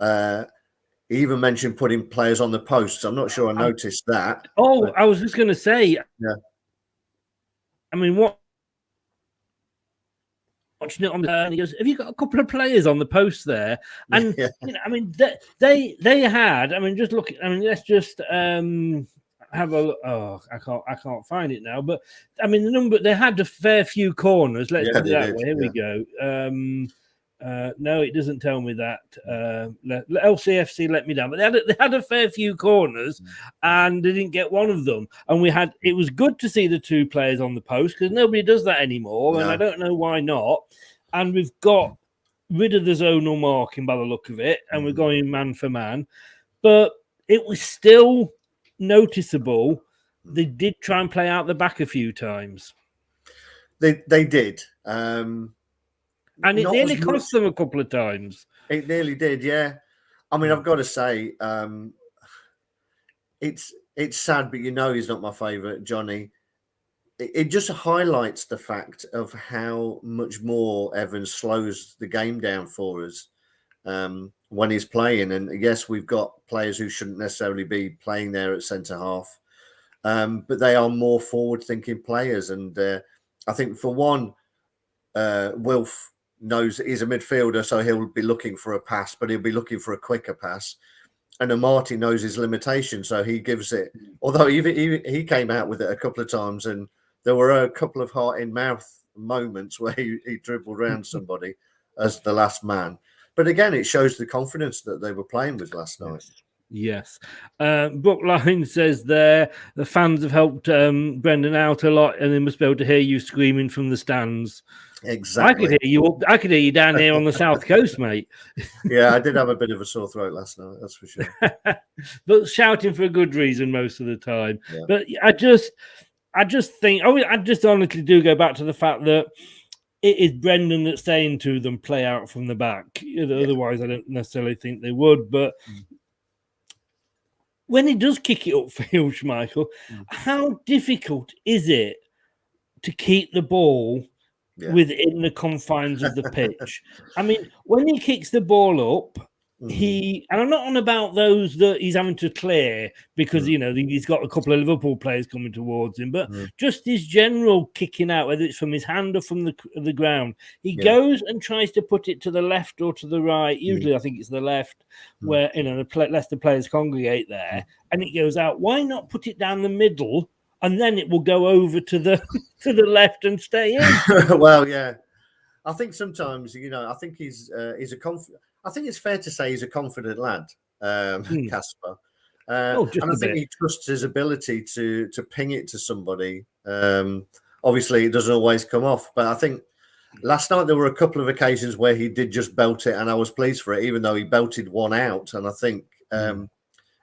He even mentioned putting players on the posts. I'm not sure I noticed that. I was just going to say, I mean, what watching it on the and he goes, "Have you got a couple of players on the post there?" And Yeah. you know, I mean, they had. I mean, just look. I mean, let's just have a look. Oh, I can't find it now. But I mean, the number they had a fair few corners. Let's put it that way. Here we go. No, it doesn't tell me that. LCFC let me down, but they had a fair few corners, and they didn't get one of them. And it was good to see the two players on the post because nobody does that anymore, and I don't know why not. And we've got rid of the zonal marking by the look of it, and we're going man for man, but it was still noticeable. They did try and play out the back a few times. They did. And it nearly cost them a couple of times. It nearly did, yeah. I mean, I've got to say, it's sad, but he's not my favourite, Johnny. It just highlights the fact of how much more Evans slows the game down for us when he's playing. And yes, we've got players who shouldn't necessarily be playing there at centre half, but they are more forward-thinking players. And I think for one, Wilf knows he's a midfielder, so he'll be looking for a pass, but he'll be looking for a quicker pass. And Amati knows his limitation, so he gives it. Although he came out with it a couple of times, and there were a couple of heart-in-mouth moments where he dribbled around somebody as the last man. But again, it shows the confidence that they were playing with last night. Yes. Bookline says there, the fans have helped Brendan out a lot, and they must be able to hear you screaming from the stands. Exactly. I could hear you down here on the south coast, mate. Yeah, I did have a bit of a sore throat last night, that's for sure. But shouting for a good reason most of the time. Yeah. But I just think, I just honestly do go back to the fact that it is Brendan that's saying to them, play out from the back. Otherwise, I don't necessarily think they would. But when he does kick it upfield, Schmeichel, how difficult is it to keep the ball within the confines of the pitch? I mean, when he kicks the ball up, and I'm not on about those that he's having to clear because, he's got a couple of Liverpool players coming towards him, but just his general kicking out, whether it's from his hand or from the ground, he goes and tries to put it to the left or to the right. Usually, I think it's the left where, the Leicester players congregate there, and it goes out. Why not put it down the middle? And then it will go over to the left and stay in. Well, yeah, I think sometimes I think he's I think it's fair to say he's a confident lad, Casper. And I think he trusts his ability to ping it to somebody. Obviously, it doesn't always come off, but I think last night there were a couple of occasions where he did just belt it, and I was pleased for it, even though he belted one out. And I think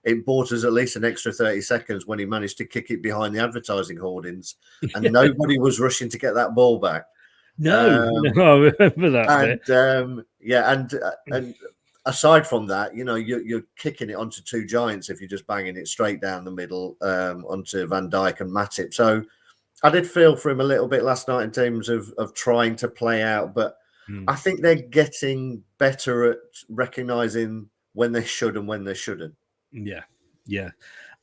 it bought us at least an extra 30 seconds when he managed to kick it behind the advertising hoardings, and nobody was rushing to get that ball back. No, I remember that. And aside from that, you're kicking it onto two giants if you're just banging it straight down the middle onto Van Dijk and Matip. So I did feel for him a little bit last night in terms of trying to play out, but I think they're getting better at recognizing when they should and when they shouldn't. Yeah.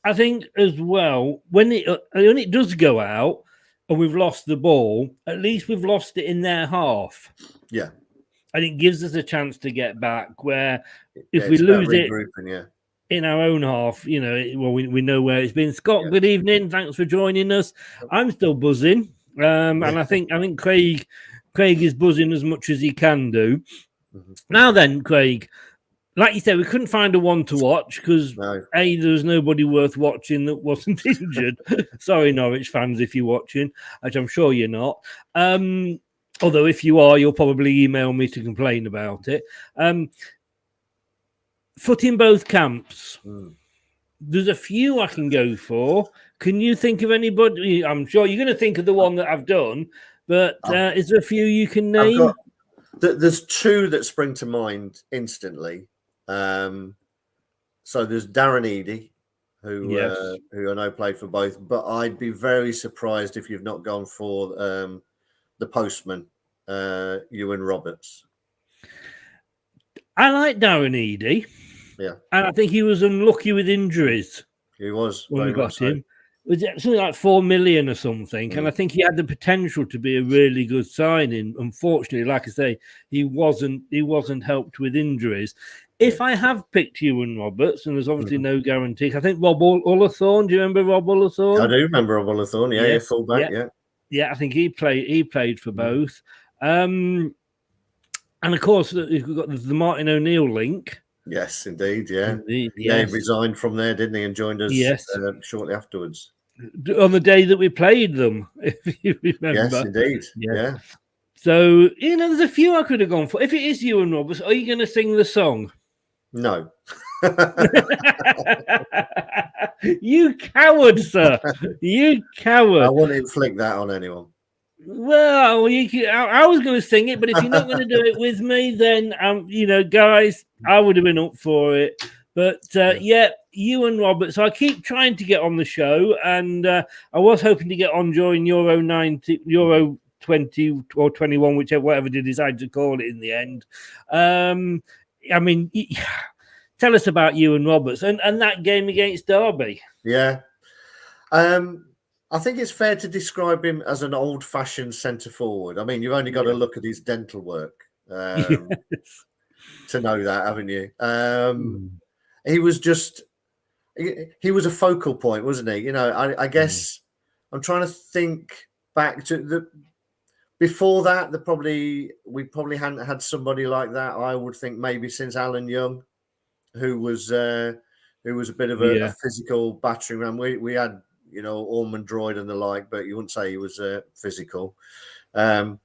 I think as well, when it does go out and we've lost the ball, at least we've lost it in their half. Yeah. And it gives us a chance to get back, where if we lose it in our own half, we know where it's been. Scott, good evening. Thanks for joining us. I'm still buzzing. And I think Craig is buzzing as much as he can do. Now then, Craig, like you said, we couldn't find a one to watch because there was nobody worth watching that wasn't injured. Sorry, Norwich fans, if you're watching, which I'm sure you're not. Although if you are, you'll probably email me to complain about it. Foot in both camps. There's a few I can go for. Can you think of anybody? I'm sure you're going to think of the one that I've done, but is there a few you can name? There's two that spring to mind instantly. So there's Darren Eady, who I know played for both, but I'd be very surprised if you've not gone for the postman, Ewan Roberts. I like Darren Eady. Yeah. And I think he was unlucky with injuries. He was. When we got him. was it something like 4 million or something, and I think he had the potential to be a really good signing. Unfortunately, like I say, he wasn't helped with injuries. If I have picked Ewan Roberts, and there's obviously no guarantee, I think Rob Ullathorne. Do you remember Rob Ullathorne? I do remember Rob Ullathorne. Yeah, fullback. Yeah. I think he played for both. And of course, we've got the Martin O'Neill link. Yes, indeed. Yeah. Indeed, Yeah, yes. he resigned from there, didn't he? And joined us shortly afterwards. On the day that we played them, if you remember. Yes, indeed. Yeah. So, there's a few I could have gone for. If it is Ewan Roberts, are you going to sing the song? No. You coward, sir. You coward. I wouldn't inflict that on anyone. Well, I was going to sing it, but if you're not going to do it with me, then, guys, I would have been up for it. But, Ewan Roberts, I keep trying to get on the show, and I was hoping to get on during Euro 20 or 21, whatever they decide to call it in the end. Tell us about Ewan Roberts and that game against Derby. Yeah. I think it's fair to describe him as an old-fashioned centre-forward. I mean, you've only got to look at his dental work to know that, haven't you? He was a focal point, wasn't he? I guess I'm trying to think back to before that. We probably hadn't had somebody like that. I would think maybe since Alan Young, who was a bit of a physical battering ram. We had Ormond Droid and the like, but you wouldn't say he was physical. But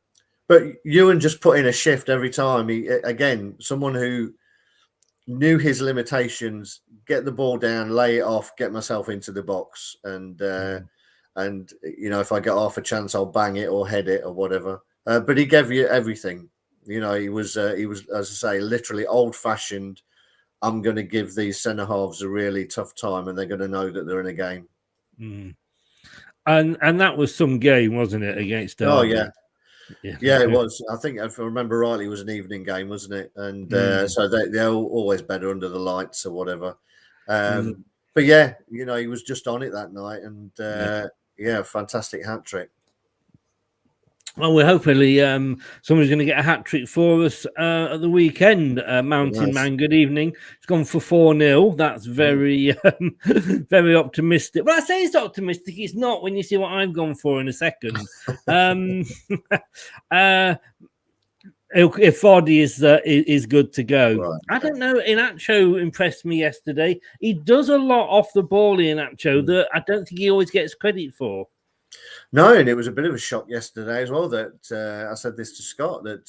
Ewan just put in a shift every time. Someone who knew his limitations, get the ball down, lay it off, get myself into the box, and if I get half a chance, I'll bang it or head it or whatever. But he gave you everything. He was, as I say, literally old-fashioned. I'm going to give these centre halves a really tough time, and they're going to know that they're in a game. And that was some game, wasn't it, against Derby? Oh yeah, it was. I think if I remember rightly, it was an evening game, wasn't it? And so they're always better under the lights or whatever. But yeah, he was just on it that night, and fantastic hat trick. Well, we're hopefully somebody's going to get a hat trick for us at the weekend. Mountain Man, good evening. It's gone for 4-0. That's very, very optimistic. Well, I say it's optimistic. It's not when you see what I've gone for in a second. If Vardy is good to go, right. I don't know. Inacho impressed me yesterday. He does a lot off the ball, Inacho, that I don't think he always gets credit for. No, and it was a bit of a shock yesterday as well that I said this to Scott, that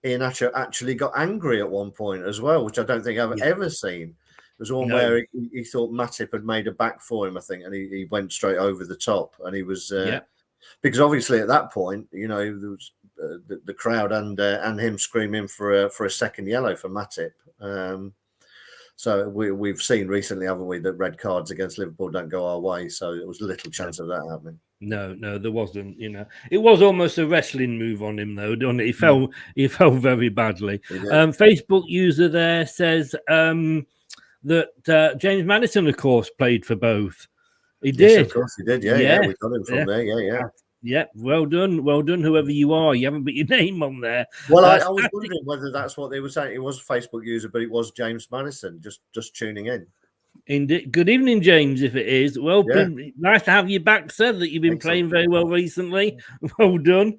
Iheanacho actually got angry at one point as well, which I don't think I've ever seen. It was one where he thought Matip had made a back for him, I think, and he went straight over the top. And he was because obviously at that point, there was the crowd and him screaming for a second yellow for Matip. So we've seen recently, haven't we, that red cards against Liverpool don't go our way. So there was little chance of that happening. No, there wasn't. It was almost a wrestling move on him, though, didn't it? He fell very badly. Facebook user there says that James Maddison, of course, played for both. He did. Yes, of course, he did. Yeah, we got him from there. Yeah. Well done, whoever you are. You haven't put your name on there. Well, I was wondering whether that's what they were saying. It was a Facebook user, but it was James Maddison just tuning in. Indeed. Good evening, James, if it is. Well, nice to have you back, sir, that you've been playing very well recently. Well done.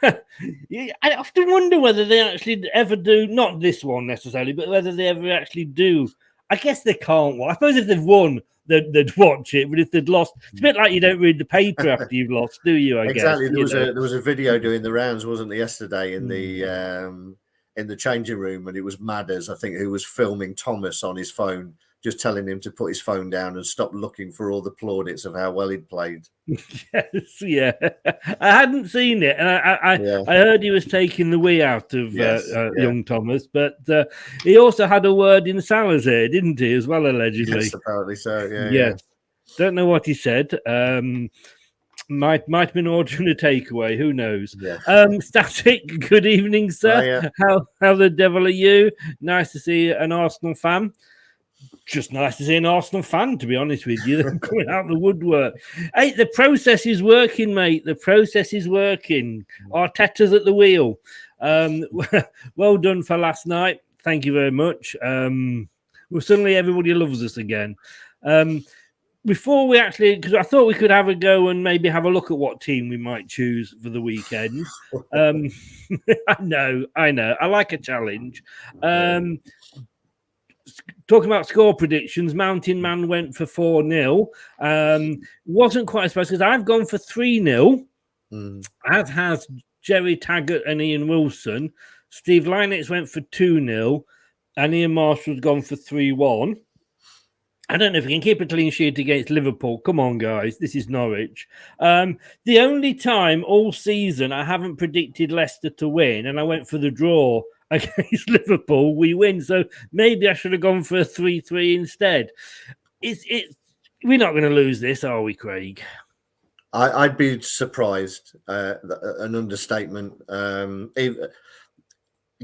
I often wonder whether they actually ever do, not this one necessarily, but whether they ever actually do. I guess they can't. I suppose if they've won, they'd watch it, but if they'd lost, it's a bit like you don't read the paper after you've lost, do you? I guess. There was a video doing the rounds, wasn't there, yesterday in the changing room, and it was Madders, I think, who was filming Thomas on his phone, just telling him to put his phone down and stop looking for all the plaudits of how well he'd played. Yes, yeah. I hadn't seen it, and I heard he was taking the wee out of young Thomas, but he also had a word in Salah's ear, didn't he, as well, allegedly? Yes, apparently so, Yes. Don't know what he said. Might have been ordering a takeaway. Who knows? Yes. Static. Good evening, sir. How the devil are you? Nice to see an Arsenal fan. just nice to see an Arsenal fan, to be honest with you. They're coming out the woodwork. Hey, the process is working, mate. The process is working. Arteta's at the wheel. Well done for last night. Thank you very much. Well, suddenly everybody loves us again. Before we actually, because I thought we could have a go and maybe have a look at what team we might choose for the weekend. I know. I like a challenge. Talking about score predictions, Mountain Man went for 4-0. Wasn't quite surprised because I've gone for 3-0, as has Jerry Taggart and Ian Wilson. Steve Lynetts went for 2-0, and Ian Marshall's gone for 3-1. I don't know if we can keep a clean sheet against Liverpool. Come on, guys. This is Norwich. The only time all season I haven't predicted Leicester to win, and I went for the draw against Liverpool, we win. So maybe I should have gone for a 3-3 instead. We're not going to lose this, are we, Craig? I'd be surprised. An understatement.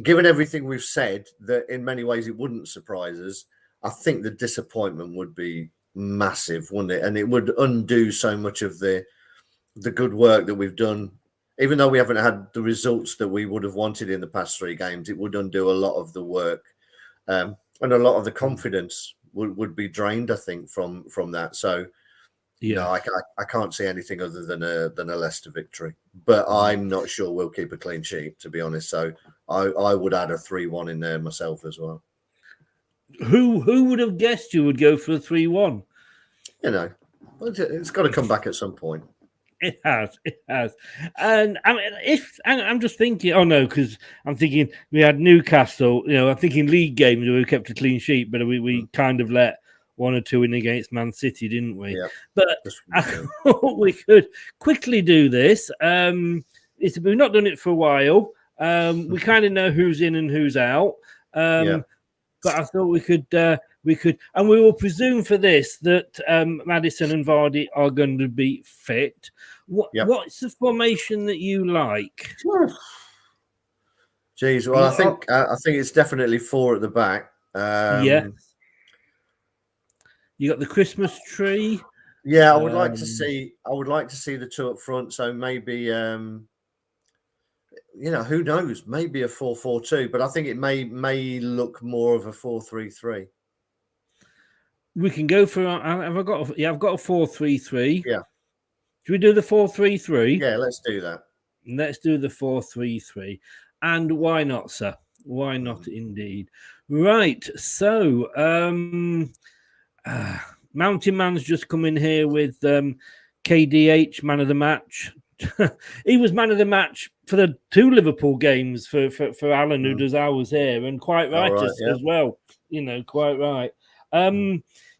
Given everything we've said, that in many ways it wouldn't surprise us. I think the disappointment would be massive, wouldn't it? And it would undo so much of the good work that we've done. Even though we haven't had the results that we would have wanted in the past 3 games, it would undo a lot of the work. And a lot of the confidence would be drained, I think, from that. So, yeah, no, I can't see anything other than a Leicester victory. But I'm not sure we'll keep a clean sheet, to be honest. So I would add a 3-1 in there myself as well. Who would have guessed you would go for a 3-1? You know, it's got to come back at some point. It has. And I mean, I'm just thinking, because I'm thinking we had Newcastle, I'm thinking league games where we kept a clean sheet, but we kind of let 1 or 2 in against Man City, didn't we? Yeah, but I thought we could quickly do this. We've not done it for a while. We kind of know who's in and who's out. But I thought we could, and we will presume for this that Maddison and Vardy are going to be fit. What's the formation that you like? Jeez, well, I think it's definitely 4 at the back. You got the Christmas tree. Yeah, I would like to see. I would like to see the 2 up front. So maybe. Who knows? Maybe a 4-4-2, but I think it may look more of a 4-3-3. We can go for. I've got a 4-3-3. Yeah. Should we do the 4-3-3? Yeah, let's do that. Let's do the 4-3-3. And why not, sir? Why not, indeed? Right. So, Mountain Man's just come in here with KDH man of the match. He was man of the match for the 2 Liverpool games for Alan, who does ours here, and quite right, as well. Quite right.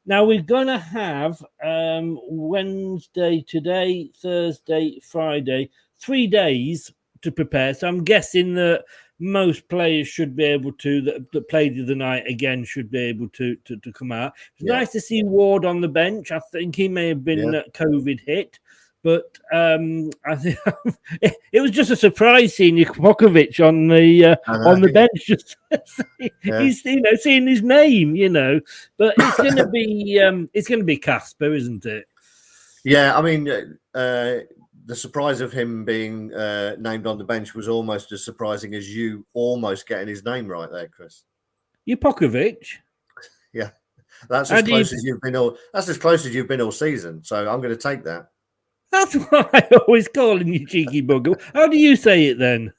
Now we're going to have Wednesday, today, Thursday, Friday, 3 days to prepare. So I'm guessing that most players should be able to, that played the other night again, should be able to come out. It's nice to see Ward on the bench. I think he may have been COVID hit. But I think it was just a surprise seeing Jukovic on the bench. Just he's seeing his name, But it's going to be Casper, isn't it? Yeah, I mean, the surprise of him being named on the bench was almost as surprising as you almost getting his name right there, Chris. Jukovic. Yeah, that's as close as you've been all. That's as close as you've been all season. So I'm going to take that. That's why I always call him you cheeky bugger. How do you say it then?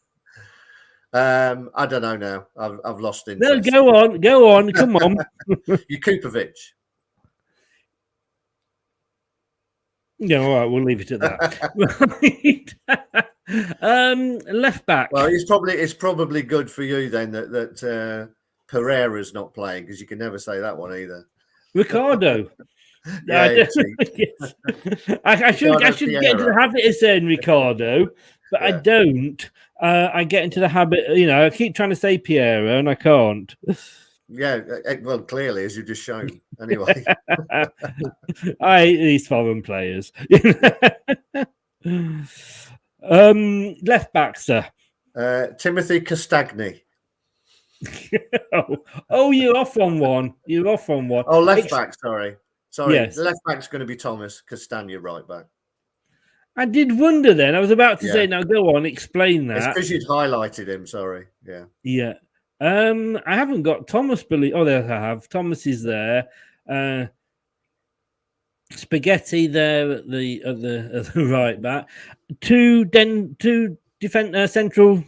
I don't know now. I've lost interest. No, go on, come on. Jukovic. Yeah, all right, we'll leave it at that. Left back. Well, it's probably good for you then that Pereira's not playing, because you can never say that one either. Ricardo. Yes. I should get into the habit of saying Ricardo, but I don't. I get into the habit, I keep trying to say Piero and I can't. Yeah, well, clearly, as you've just shown. Anyway. I hate these foreign players. Left back, sir. Timothy Castagni. Oh, you're off on one. You're off on one. Oh, left back. Sorry. Yes. The left back's going to be Thomas Castagna, right back. I did wonder then. I was about to Yeah. say, now go on, explain It's that. because you'd highlighted him. Sorry. Yeah. Yeah. I haven't got Thomas Billy. Oh, there I have. Thomas is there. Spaghetti there at the right back. Two central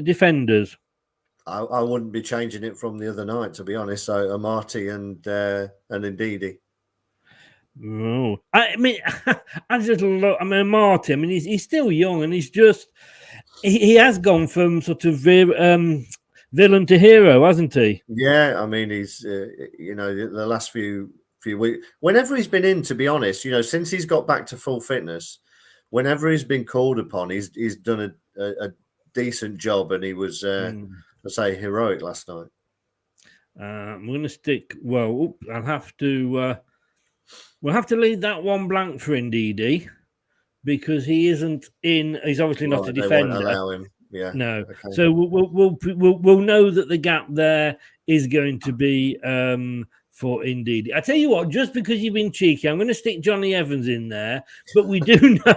defenders. I wouldn't be changing it from the other night, to be honest. So Amati and Ndidi. Oh, I mean, I just look. I mean, Martin. I mean, he's still young, and he's just he has gone from sort of villain to hero, hasn't he? Yeah, I mean, he's the last few weeks, whenever he's been in, to be honest, since he's got back to full fitness, whenever he's been called upon, he's done a decent job, and he was, let's say, heroic last night. I'm going to stick. Well, I'll have to. We'll have to leave that one blank for Ndidi because he isn't in. He's obviously not a defender. They won't allow him. Yeah. No. Okay. So we'll know that the gap there is going to be for Ndidi. I tell you what, just because you've been cheeky, I'm going to stick Johnny Evans in there. But we do know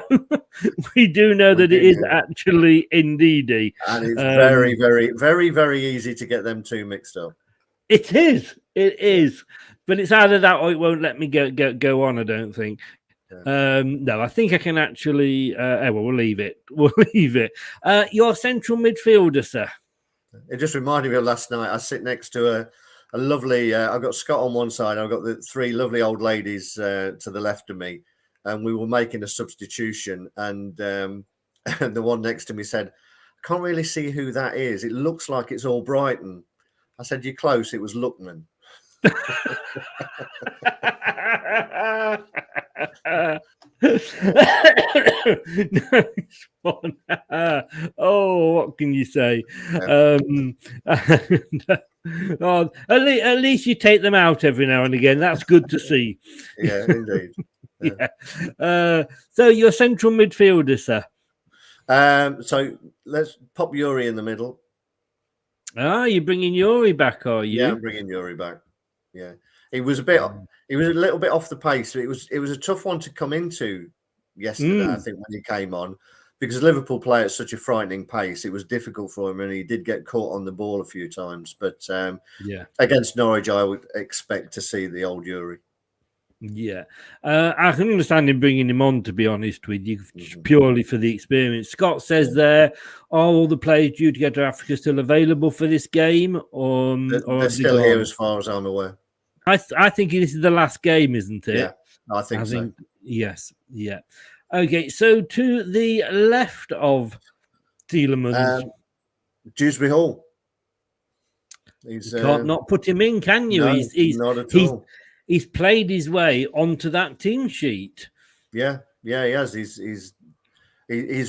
that it is actually Ndidi, and it's very, very, very, very easy to get them two mixed up. It is. But it's either that or it won't let me go on, I don't think. Yeah. No, I think I can actually... we'll leave it. We'll leave it. Your central midfielder, sir. It just reminded me of last night. I sit next to a lovely... I've got Scott on one side. I've got the three lovely old ladies to the left of me. And we were making a substitution. And the one next to me said, I can't really see who that is. It looks like it's all Brighton. I said, you're close. It was Lookman. Nice one. Oh, what can you say? Yeah. At least you take them out every now and again. That's good to see. Yeah, indeed. Yeah. So your central midfielder, sir. So let's pop Yuri in the middle. You're bringing Yuri back, are you? Yeah, I'm bringing Yuri back. Yeah, he was a little bit off the pace. It was a tough one to come into yesterday. I think when he came on, because Liverpool play at such a frightening pace, it was difficult for him, and he did get caught on the ball a few times. But against Norwich, I would expect to see the old Yuri. Yeah, I can understand him bringing him on, to be honest with you, purely for the experience. Scott says there, are all the players due to go to Africa still available for this game? Or they're still here as far as I'm aware. I think this is the last game, isn't it? Yeah, I think so. Yes, yeah. Okay, so to the left of Tielemans. Dewsbury Hall. You can't not put him in, can you? No, not at all. He's played his way onto that team sheet. Yeah, he has. He's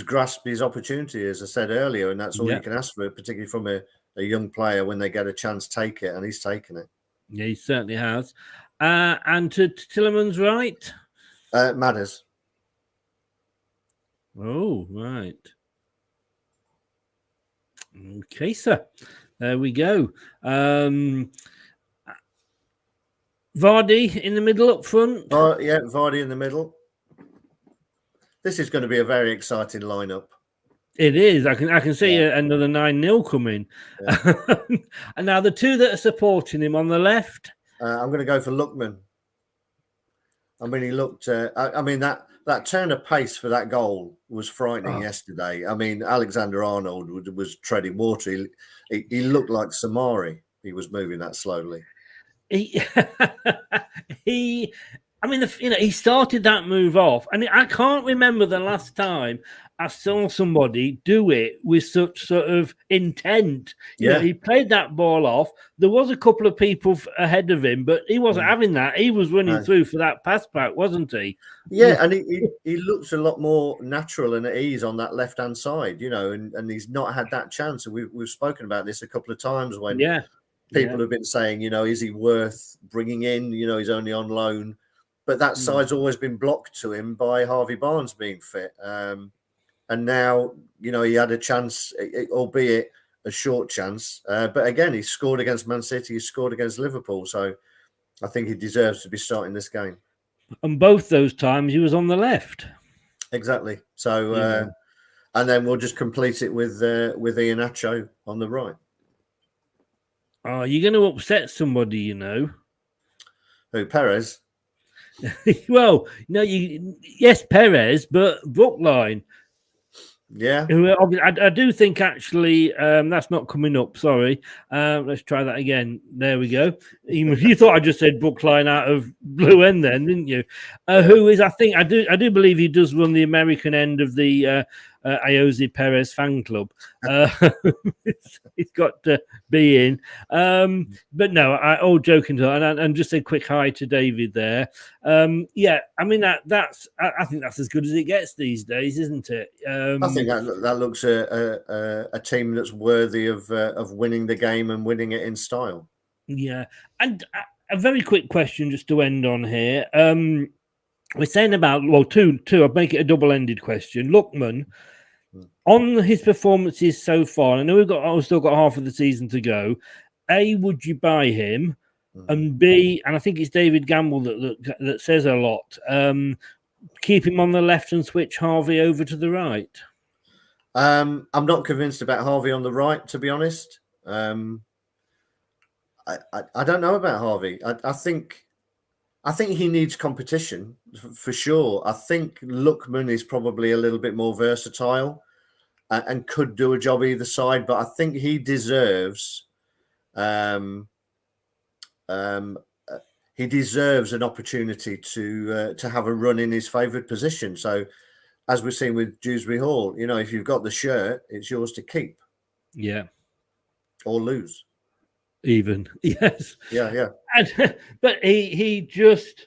grasped his opportunity, as I said earlier, and that's all you can ask for, particularly from a young player when they get a chance, take it, and he's taken it. Yeah, he certainly has. And to Tielemans' right? Madders. Oh, right. Okay, sir. There we go. Vardy in the middle up front. Yeah, Vardy in the middle. This is going to be a very exciting lineup. It is. I can see another 9-0 coming. Yeah. And now the two that are supporting him on the left. I'm going to go for Lookman. I mean, he looked. That turn of pace for that goal was frightening yesterday. I mean, Alexander-Arnold was treading water. He looked like Samari. He was moving that slowly. He started that move off, and I can't remember the last time I saw somebody do it with such sort of intent. You know, he played that ball off. There was a couple of people ahead of him, but he wasn't having that. He was running through for that pass back, wasn't he? Yeah, and he looks a lot more natural and at ease on that left-hand side, and he's not had that chance. And we've spoken about this a couple of times when people have been saying, is he worth bringing in? He's only on loan. But that side's always been blocked to him by Harvey Barnes being fit. And now, he had a chance, albeit a short chance. But again, he scored against Man City, he scored against Liverpool, so I think he deserves to be starting this game. And both those times he was on the left. Exactly. So, and then we'll just complete it with Iheanacho on the right. Oh, you're going to upset somebody, you know. Who, Perez? Well, no, yes, Perez, but Brookline. Yeah. I do think actually that's not coming up. Sorry. Let's try that again. There we go. You thought I just said Brookline out of Blue End then, didn't you? Who is, I do believe he does run the American end of the Ayoze Perez fan club. He's got to be in. But no, all joking and just a quick hi to David there. Yeah, I mean I think that's as good as it gets these days, isn't it? I think that looks a team that's worthy of winning the game and winning it in style. Yeah, and a very quick question just to end on here. We're saying about two. I'll make it a double-ended question. Lookman, on his performances so far, I know we've still got half of the season to go. A, would you buy him? And B, and I think it's David Gamble that says a lot. Keep him on the left and switch Harvey over to the right. I'm not convinced about Harvey on the right, to be honest. I don't know about Harvey. I think he needs competition for sure. I think Lookman is probably a little bit more versatile and could do a job either side, but I think he deserves an opportunity to have a run in his favoured position. So, as we're seeing with Dewsbury Hall, you know, if you've got the shirt, it's yours to keep. Yeah. Or lose. Even. Yes. Yeah. But he just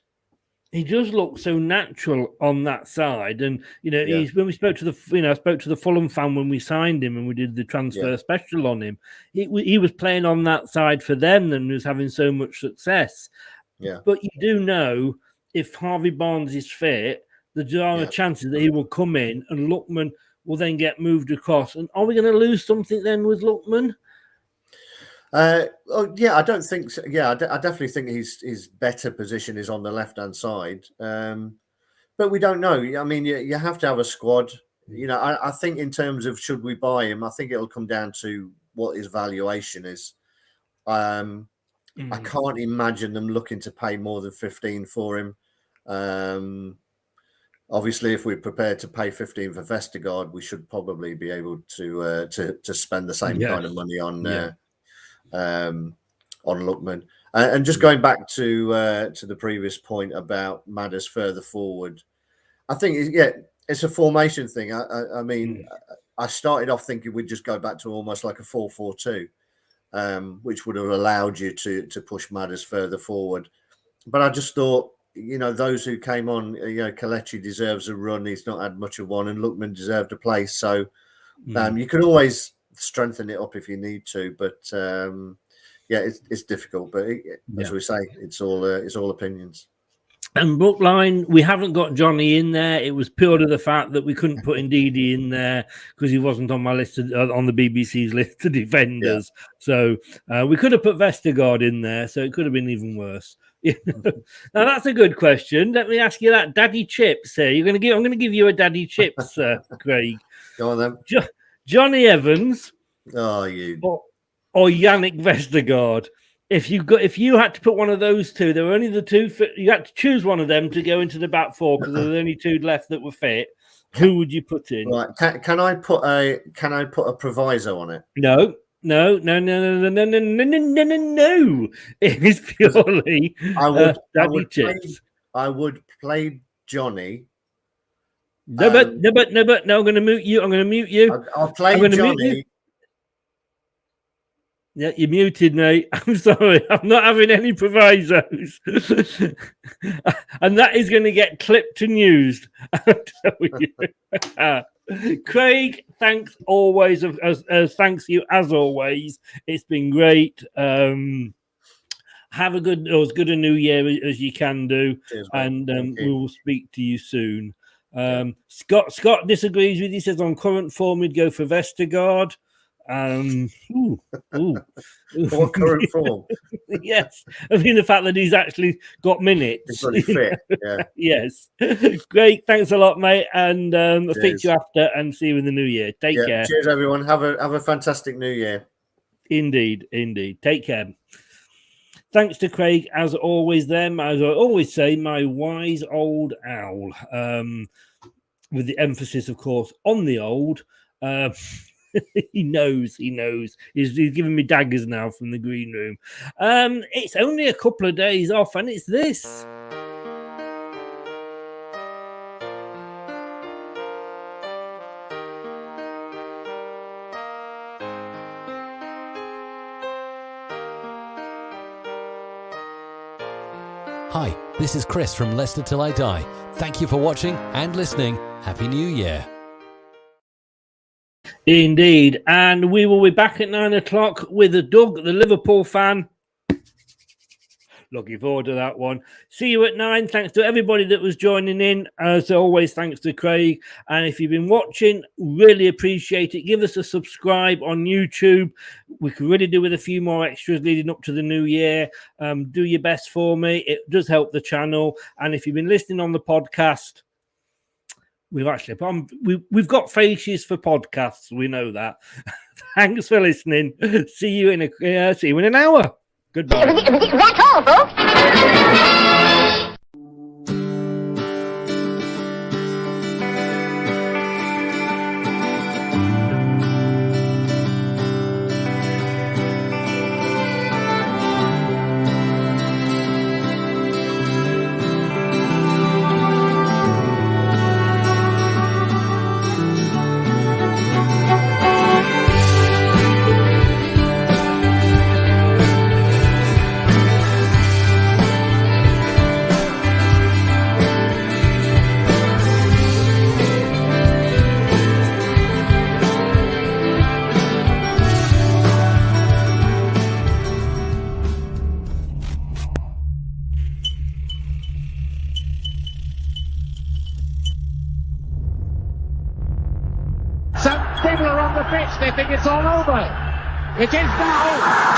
looks so natural on that side. And, you know, when we spoke to I spoke to the Fulham fan when we signed him and we did the transfer special on him. He was playing on that side for them and was having so much success. Yeah. But you do know if Harvey Barnes is fit, there are chances that he will come in and Lookman will then get moved across. And are we going to lose something then with Lookman? I don't think so. Yeah, I definitely think his better position is on the left-hand side. But we don't know. I mean, you have to have a squad. You know, I think in terms of should we buy him, I think it'll come down to what his valuation is. I can't imagine them looking to pay more than 15 for him. Obviously, if we're prepared to pay 15 for Vestergaard, we should probably be able to spend the same kind of money on Lookman. And just going back to the previous point about Madders further forward, I think it's a formation thing. I mean, I started off thinking we'd just go back to almost like a 4-4-2, which would have allowed you to push Madders further forward. But I just thought, you know, those who came on, you know, Kelechi deserves a run. He's not had much of one, and Lookman deserved a place. So you can always strengthen it up if you need to, but it's difficult. But as we say, it's all opinions. And Brookline, we haven't got Johnny in there. It was purely the fact that we couldn't put Ndidi in there because he wasn't on my list on the BBC's list of defenders. Yeah. So we could have put Vestergaard in there, so it could have been even worse. Now that's a good question. Let me ask you that, Daddy Chips. I'm going to give you a Daddy Chips, Craig. Go on then. Johnny Evans. Oh, you. Or Yannick Vestergaard. If you had to put one of those two, there were only the two. You had to choose one of them to go into the back four because there were only two left that were fit. Who would you put in? Right? Can I put a proviso on it? No. It is purely. I would play Johnny. No, but I'm going to mute you. I'll play Johnny. Yeah, you're muted, mate. I'm sorry. I'm not having any provisos. And that is going to get clipped and used. I'll tell you. Craig, thanks always. Thanks you as always. It's been great. Have as good a new year as you can do. Cheers, and we will speak to you soon. Scott disagrees with you. He says on current form we'd go for Vestergaard. What current form? Yes, I mean the fact that he's actually got minutes. He's really fit. Yeah. Yes, great. Thanks a lot, mate, and I'll speak to you after and see you in the new year. Take care. Cheers, everyone. Have a fantastic new year. Indeed. Take care. Thanks to Craig, as always. As I always say, my wise old owl, with the emphasis, of course, on the old. He knows. He's giving me daggers now from the green room. It's only a couple of days off, and it's this. Hi, this is Chris from Leicester Till I Die. Thank you for watching and listening. Happy New Year. Indeed. And we will be back at 9 o'clock with Doug, the Liverpool fan. Looking forward to that one. See you at 9. Thanks to everybody that was joining in. As always, thanks to Craig. And if you've been watching, really appreciate it. Give us a subscribe on YouTube. We could really do with a few more extras leading up to the new year. Do your best for me. It does help the channel. And if you've been listening on the podcast, we've got faces for podcasts. We know that. Thanks for listening. See you in an hour. Goodbye. That's all, folks. Some people are on the pitch, they think it's all over. It is now.